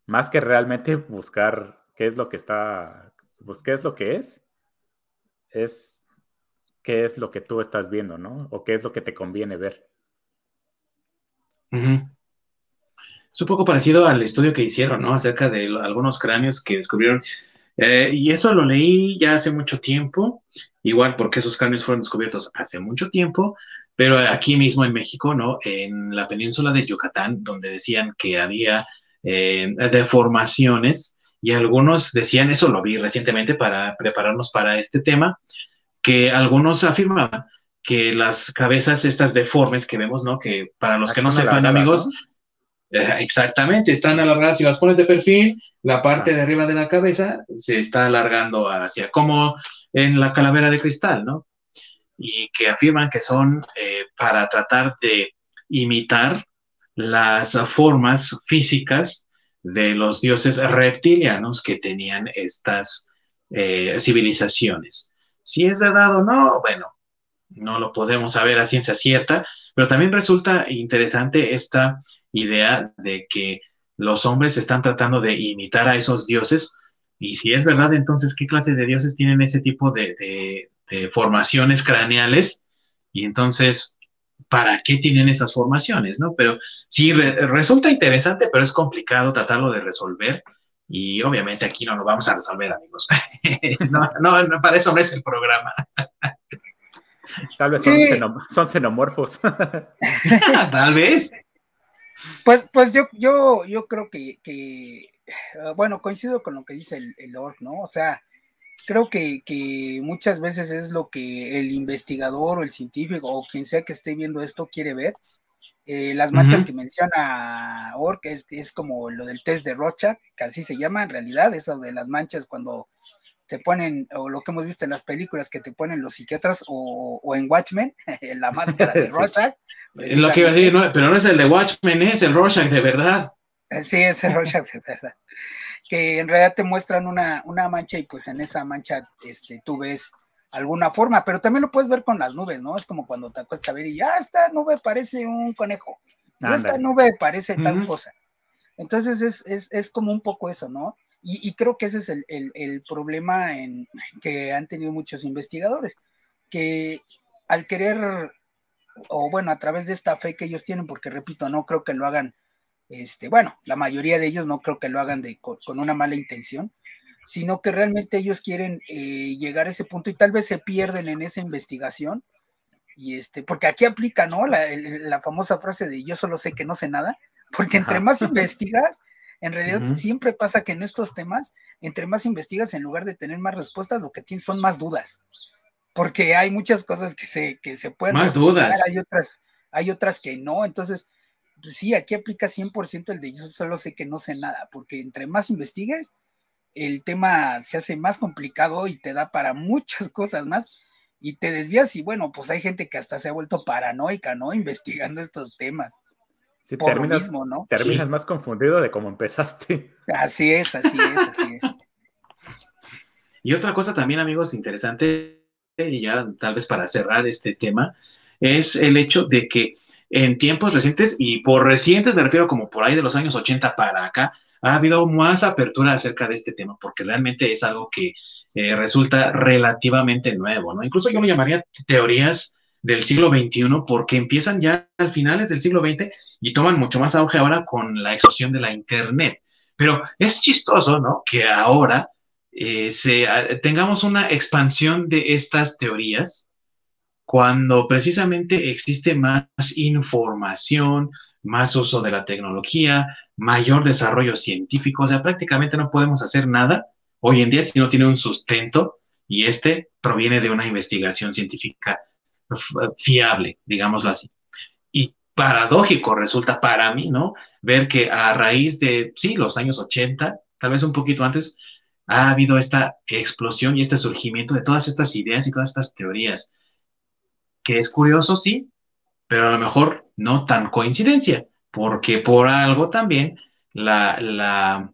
más que realmente buscar qué es lo que está, pues qué es lo que es qué es lo que tú estás viendo, ¿no? O qué es lo que te conviene ver. ujú. Es un poco parecido al estudio que hicieron, ¿no? Acerca de algunos cráneos que descubrieron. Y eso lo leí ya hace mucho tiempo, igual porque esos cráneos fueron descubiertos hace mucho tiempo, pero aquí mismo en México, ¿no? En la península de Yucatán, donde decían que había deformaciones y algunos decían, eso lo vi recientemente para prepararnos para este tema, que algunos afirmaban que las cabezas estas deformes que vemos, ¿no? Que para los Ah, que que no son sepan, alargadas, amigos, ¿no? exactamente, están alargadas. Si las pones de perfil, la parte Ajá. de arriba de la cabeza se está alargando hacia, como en la calavera de cristal, ¿no? Y que afirman que son para tratar de imitar las formas físicas de los dioses reptilianos que tenían estas civilizaciones. Si es verdad o no, bueno, no lo podemos saber a ciencia cierta, pero también resulta interesante esta idea de que los hombres están tratando de imitar a esos dioses, y si es verdad, entonces, ¿qué clase de dioses tienen ese tipo de formaciones craneales? Y entonces, ¿para qué tienen esas formaciones, no? Pero sí, resulta interesante, pero es complicado tratarlo de resolver. Y obviamente aquí no lo vamos a resolver, amigos. No, no, no, para eso no es el programa. Tal vez Sí, son xenomorfos. Tal vez. pues yo creo bueno, coincido con lo que dice el Lord, ¿no? O sea, creo que muchas veces es lo que el investigador o el científico o quien sea que esté viendo esto quiere ver. Las manchas Ujú. que menciona Ork es como lo del test de Rorschach, que así se llama en realidad, eso de las manchas cuando te ponen, o lo que hemos visto en las películas que te ponen los psiquiatras o en Watchmen, en la máscara de Sí. Rorschach, Es lo que iba a decir, precisamente. pero no es el de Watchmen, es el Rorschach de verdad. Sí, ese Rorschach de verdad. Que en realidad te muestran una mancha y pues en esa mancha tú ves alguna forma, pero también lo puedes ver con las nubes, ¿no? Es como cuando te acuestas a ver y ya esta nube parece un conejo y esta Ándale. nube parece tal Ujú. cosa. Entonces es como un poco eso, ¿no? Y creo que ese es el problema que han tenido muchos investigadores, que al querer, o bueno, a través de esta fe que ellos tienen, porque repito, no creo que lo hagan, bueno, la mayoría de ellos no creo que lo hagan con una mala intención, sino que realmente ellos quieren llegar a ese punto y tal vez se pierden en esa investigación, y porque aquí aplica, ¿no? La famosa frase de yo solo sé que no sé nada, porque entre más investigas, en realidad siempre pasa que en estos temas, entre más investigas, en lugar de tener más respuestas, lo que tienes son más dudas, porque hay muchas cosas que se pueden más refutar, dudas, hay otras que no. Entonces pues sí, aquí aplica 100% el de yo solo sé que no sé nada, porque entre más investigues, el tema se hace más complicado y te da para muchas cosas más, y te desvías, y bueno, pues hay gente que hasta se ha vuelto paranoica, ¿no? Investigando estos temas. Sí, Por lo mismo, ¿no? Terminas sí. más confundido de cómo empezaste. Así es. Y otra cosa también, amigos, interesante, y ya tal vez para cerrar este tema, es el hecho de que en tiempos recientes, y por recientes me refiero como por ahí de los años 80 para acá, ha habido más apertura acerca de este tema, porque realmente es algo que resulta relativamente nuevo, ¿no? Incluso yo lo llamaría teorías del siglo XXI, porque empiezan ya al finales del siglo XX y toman mucho más auge ahora con la explosión de la Internet. Pero es chistoso, ¿no? Que ahora tengamos una expansión de estas teorías cuando precisamente existe más información, más uso de la tecnología, mayor desarrollo científico. O sea, prácticamente no podemos hacer nada hoy en día si no tiene un sustento y este proviene de una investigación científica fiable, digámoslo así. Y paradójico resulta para mí, ¿no? Ver que a raíz de, sí, los años 80, tal vez un poquito antes, ha habido esta explosión y este surgimiento de todas estas ideas y todas estas teorías, que es curioso, sí, pero a lo mejor no tan coincidencia, porque por algo también la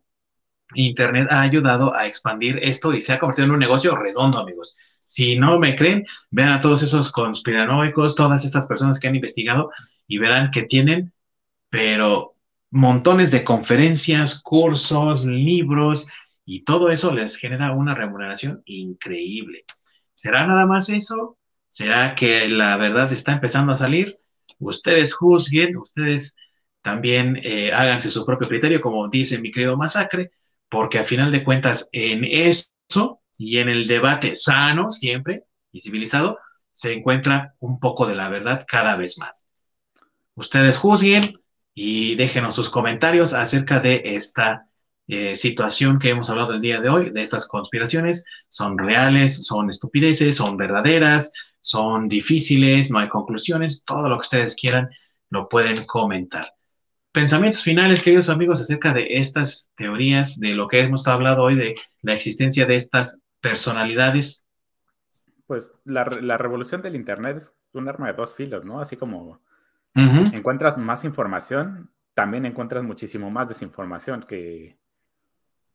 Internet ha ayudado a expandir esto y se ha convertido en un negocio redondo, amigos. Si no me creen, vean a todos esos conspiranoicos, todas estas personas que han investigado y verán que tienen, pero montones de conferencias, cursos, libros y todo eso les genera una remuneración increíble. ¿Será nada más eso? ¿Será que la verdad está empezando a salir? Ustedes juzguen, ustedes también háganse su propio criterio, como dice mi querido Masacre, porque al final de cuentas en eso y en el debate sano siempre y civilizado se encuentra un poco de la verdad cada vez más. Ustedes juzguen y déjenos sus comentarios acerca de esta situación que hemos hablado el día de hoy, de estas conspiraciones. ¿Son reales? ¿Son estupideces? ¿Son verdaderas? ¿Son difíciles? ¿No hay conclusiones? Todo lo que ustedes quieran lo pueden comentar. Pensamientos finales, queridos amigos, acerca de estas teorías, de lo que hemos hablado hoy, de la existencia de estas personalidades. Pues la revolución del Internet es un arma de dos filos, ¿no? Así como Uh-huh. encuentras más información, también encuentras muchísimo más desinformación, que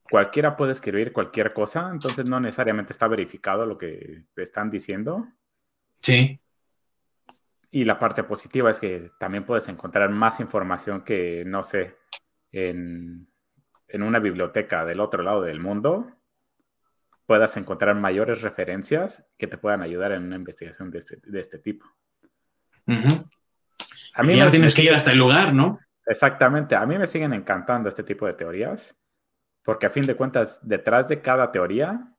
cualquiera puede escribir cualquier cosa, entonces no necesariamente está verificado lo que están diciendo. Sí. Y la parte positiva es que también puedes encontrar más información que, no sé, en una biblioteca del otro lado del mundo, puedas encontrar mayores referencias que te puedan ayudar en una investigación de este tipo. Uh-huh. A mí y ya no tienes que ir hasta el lugar, ¿no? Exactamente. A mí me siguen encantando este tipo de teorías, porque a fin de cuentas, detrás de cada teoría,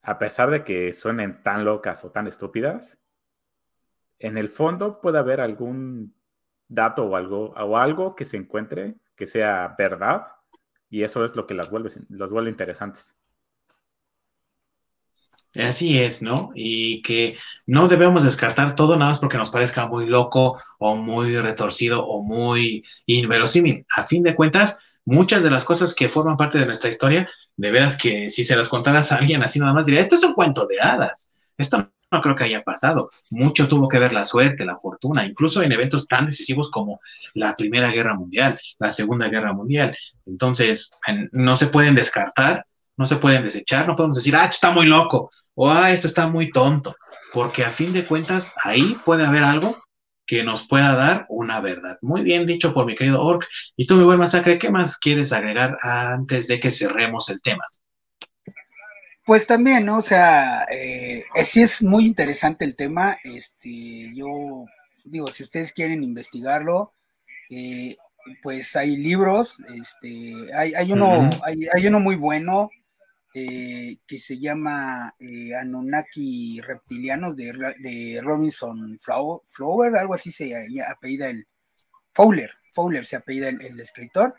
a pesar de que suenen tan locas o tan estúpidas, en el fondo puede haber algún dato o algo que se encuentre que sea verdad, y eso es lo que los vuelve interesantes. Así es, ¿no? Y que no debemos descartar todo nada más porque nos parezca muy loco o muy retorcido o muy inverosímil. A fin de cuentas, muchas de las cosas que forman parte de nuestra historia, de veras que si se las contaras a alguien así nada más diría, esto es un cuento de hadas. Esto no creo que haya pasado. Mucho tuvo que ver la suerte, la fortuna, incluso en eventos tan decisivos como la Primera Guerra Mundial, la Segunda Guerra Mundial. Entonces, no se pueden descartar, no se pueden desechar, no podemos decir, esto está muy loco o esto está muy tonto, porque a fin de cuentas ahí puede haber algo que nos pueda dar una verdad. Muy bien dicho por mi querido Orc. Y tú, mi buen Masacre, ¿qué más quieres agregar antes de que cerremos el tema? Pues también, ¿no? O sea, sí es muy interesante el tema. Yo digo, si ustedes quieren investigarlo, eh, pues hay libros, hay uno muy bueno que se llama Anunnaki Reptilianos de Robinson Flower, algo así se apellida Fowler se apellida el escritor.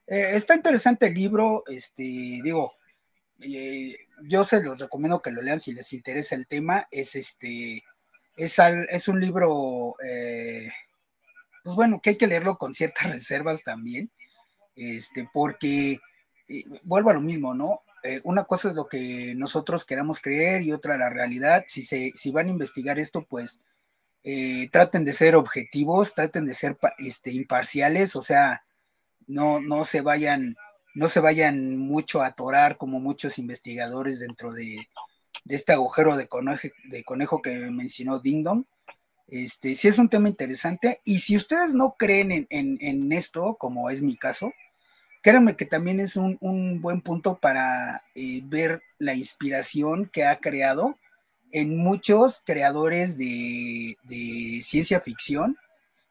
Está interesante el libro, digo, yo se los recomiendo que lo lean si les interesa el tema. Es un libro, pues bueno, que hay que leerlo con ciertas reservas también, porque vuelvo a lo mismo, ¿no? Una cosa es lo que nosotros queramos creer y otra la realidad. Si van a investigar esto, pues traten de ser objetivos, traten de ser imparciales, o sea, no se vayan mucho a atorar como muchos investigadores dentro de este agujero de conejo que mencionó Ding Dong. Sí es un tema interesante, y si ustedes no creen en esto, como es mi caso, créanme que también es un buen punto para ver la inspiración que ha creado en muchos creadores de ciencia ficción,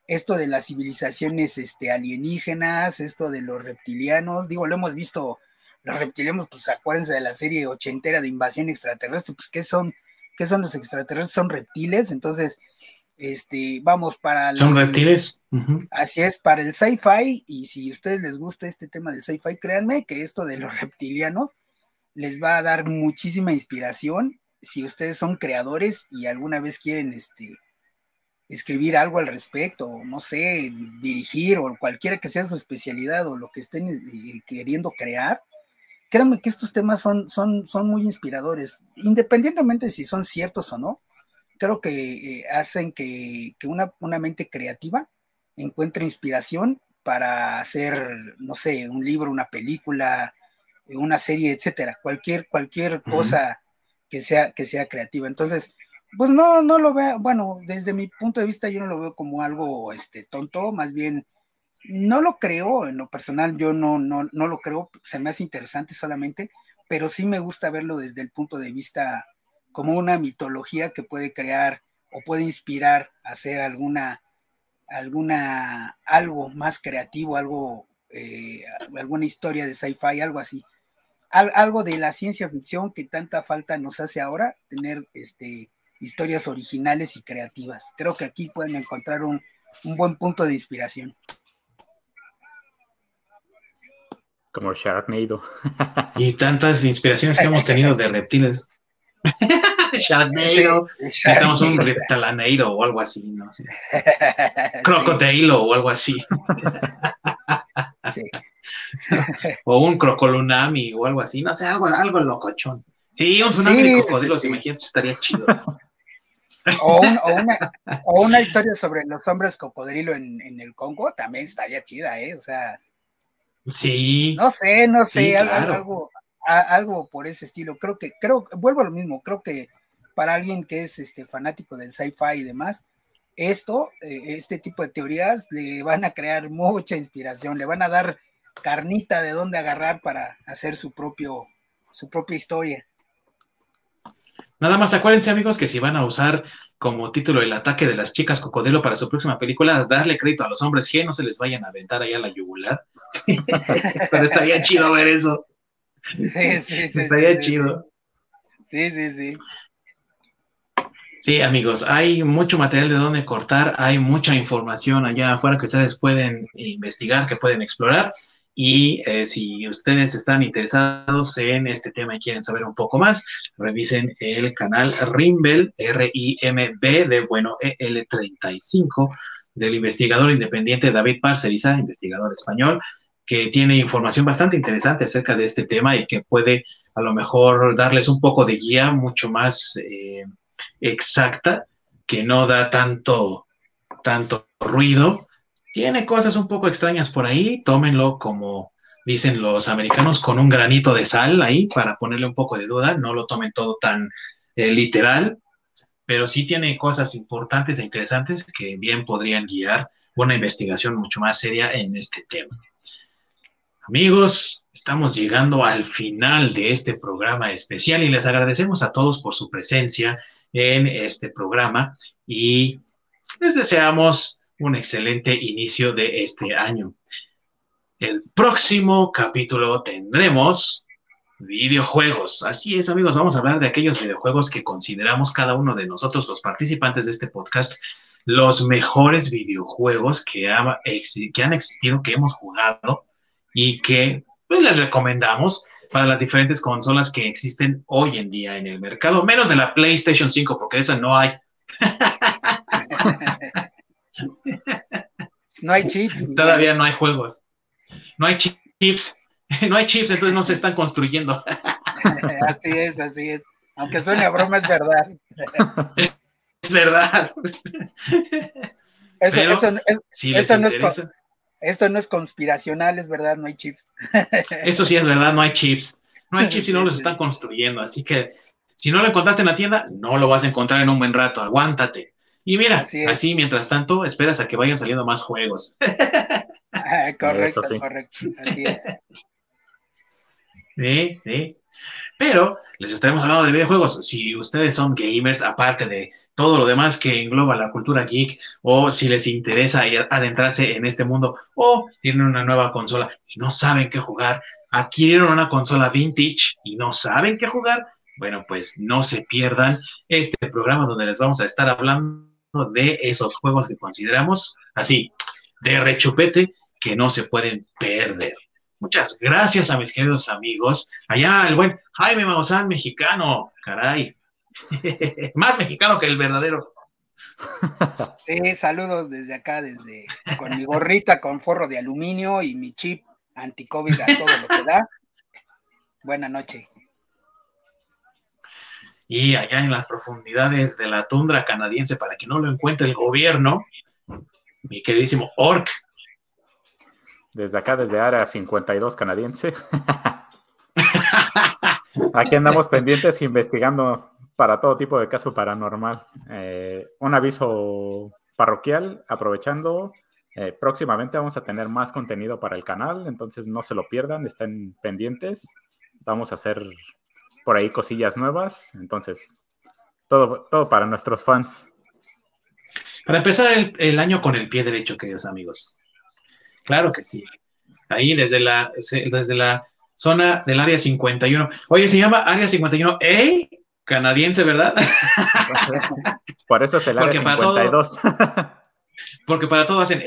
esto de las civilizaciones alienígenas, esto de los reptilianos. Digo, lo hemos visto, los reptilianos, pues acuérdense de la serie ochentera de Invasión Extraterrestre. Pues ¿qué son los extraterrestres? Son reptiles. Entonces, vamos para ¿Son reptiles? Así es, para el sci-fi. Y si a ustedes les gusta este tema del sci-fi, créanme que esto de los reptilianos les va a dar muchísima inspiración. Si ustedes son creadores y alguna vez quieren escribir algo al respecto, no sé, dirigir o cualquiera que sea su especialidad o lo que estén queriendo crear, créanme que estos temas son muy inspiradores, independientemente de si son ciertos o no. Creo que hacen que una mente creativa encuentre inspiración para hacer, no sé, un libro, una película, una serie, etcétera, cualquier cosa que sea creativa. Entonces, pues no lo veo, bueno, desde mi punto de vista yo no lo veo como algo tonto, más bien no lo creo en lo personal, yo no lo creo, se me hace interesante solamente, pero sí me gusta verlo desde el punto de vista como una mitología que puede crear o puede inspirar a hacer algo más creativo, alguna historia de sci-fi, algo así. Algo de la ciencia ficción que tanta falta nos hace ahora, tener historias originales y creativas. Creo que aquí pueden encontrar un buen punto de inspiración. Como Sharknado. Y tantas inspiraciones que hemos tenido de reptiles. Sharknado. Necesitamos un reptalaneiro o algo así, ¿no? Sí. Crocodilo o algo así. Sí. O un crocolunami o algo así, no sé, algo locochón. Sí, un tsunami de cocodrilos, imagínate, estaría chido. O una historia sobre los hombres cocodrilo en el Congo también estaría chida, o sea. Sí. No sé, sí, claro. algo por ese estilo. Vuelvo a lo mismo, creo que para alguien que es fanático del sci-fi y demás, este tipo de teorías le van a crear mucha inspiración, le van a dar carnita de dónde agarrar para hacer su propia historia. Nada más acuérdense, amigos, que si van a usar como título el ataque de las chicas cocodrilo para su próxima película, darle crédito a los hombres G, no se les vayan a aventar ahí a la yugular. Pero estaría chido ver eso. Sí, estaría chido. Sí. Sí, amigos, hay mucho material de donde cortar, hay mucha información allá afuera que ustedes pueden investigar, que pueden explorar. Y si ustedes están interesados en este tema y quieren saber un poco más, revisen el canal Rimb, R-I-M-B, de bueno, EL35, del investigador independiente David Parceriza, investigador español, que tiene información bastante interesante acerca de este tema y que puede a lo mejor darles un poco de guía mucho más exacta, que no da tanto ruido. Tiene cosas un poco extrañas por ahí, tómenlo como dicen los americanos, con un granito de sal ahí para ponerle un poco de duda, no lo tomen todo tan literal, pero sí tiene cosas importantes e interesantes que bien podrían guiar una investigación mucho más seria en este tema. Amigos, estamos llegando al final de este programa especial y les agradecemos a todos por su presencia en este programa y les deseamos un excelente inicio de este año. El próximo capítulo tendremos videojuegos. Así es, amigos, vamos a hablar de aquellos videojuegos que consideramos cada uno de nosotros, los participantes de este podcast, los mejores videojuegos que han existido, que hemos jugado y que pues, les recomendamos para las diferentes consolas que existen hoy en día en el mercado, menos de la PlayStation 5, porque esa no hay. No hay chips. Todavía no hay juegos. No hay chips. No hay chips, entonces no se están construyendo. Así es. Aunque suene a broma, es verdad. Es verdad. Esto no es conspiracional, es verdad, no hay chips. Eso sí es verdad, no hay chips. No hay chips y no los están construyendo. Así que si no lo encontraste en la tienda, no lo vas a encontrar en un buen rato. Aguántate. Y mira, así mientras tanto, esperas a que vayan saliendo más juegos. Correcto. Así es. Sí. Pero les estaremos hablando de videojuegos. Si ustedes son gamers, aparte de todo lo demás que engloba la cultura geek, o si les interesa adentrarse en este mundo, o tienen una nueva consola y no saben qué jugar, adquirieron una consola vintage y no saben qué jugar, bueno, pues no se pierdan este programa donde les vamos a estar hablando de esos juegos que consideramos así, de rechupete, que no se pueden perder. Muchas gracias a mis queridos amigos. Allá el buen Jaime Maussan, mexicano, caray. Más mexicano que el verdadero. Sí, saludos desde acá, con mi gorrita con forro de aluminio y mi chip anti-COVID a todo lo que da. Buena noche. Y allá en las profundidades de la tundra canadiense, para que no lo encuentre el gobierno, mi queridísimo Orc. Desde acá, desde Área 52 canadiense. Aquí andamos pendientes investigando para todo tipo de caso paranormal. Un aviso parroquial, aprovechando, próximamente vamos a tener más contenido para el canal, entonces no se lo pierdan, estén pendientes. Vamos a hacer por ahí cosillas nuevas, entonces todo para nuestros fans. Para empezar el año con el pie derecho, queridos amigos. Claro que sí. Ahí desde la zona del área 51. Oye, se llama área 51 canadiense, ¿verdad? Por eso es el área 52. Porque para todo hacen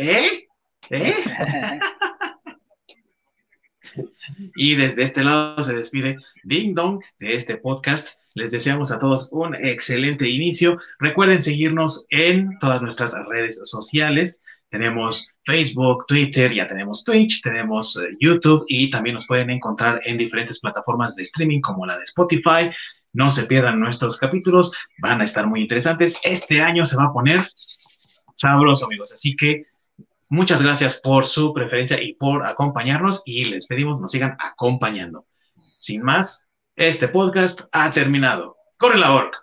Y desde este lado se despide Ding Dong de este podcast. Les deseamos a todos un excelente inicio. Recuerden seguirnos en todas nuestras redes sociales. Tenemos Facebook, Twitter, ya tenemos Twitch, tenemos YouTube y también nos pueden encontrar en diferentes plataformas de streaming como la de Spotify. No se pierdan nuestros capítulos, van a estar muy interesantes. Este año se va a poner sabroso, amigos. Así que muchas gracias por su preferencia y por acompañarnos y les pedimos nos sigan acompañando. Sin más, este podcast ha terminado. ¡Corre la Orc!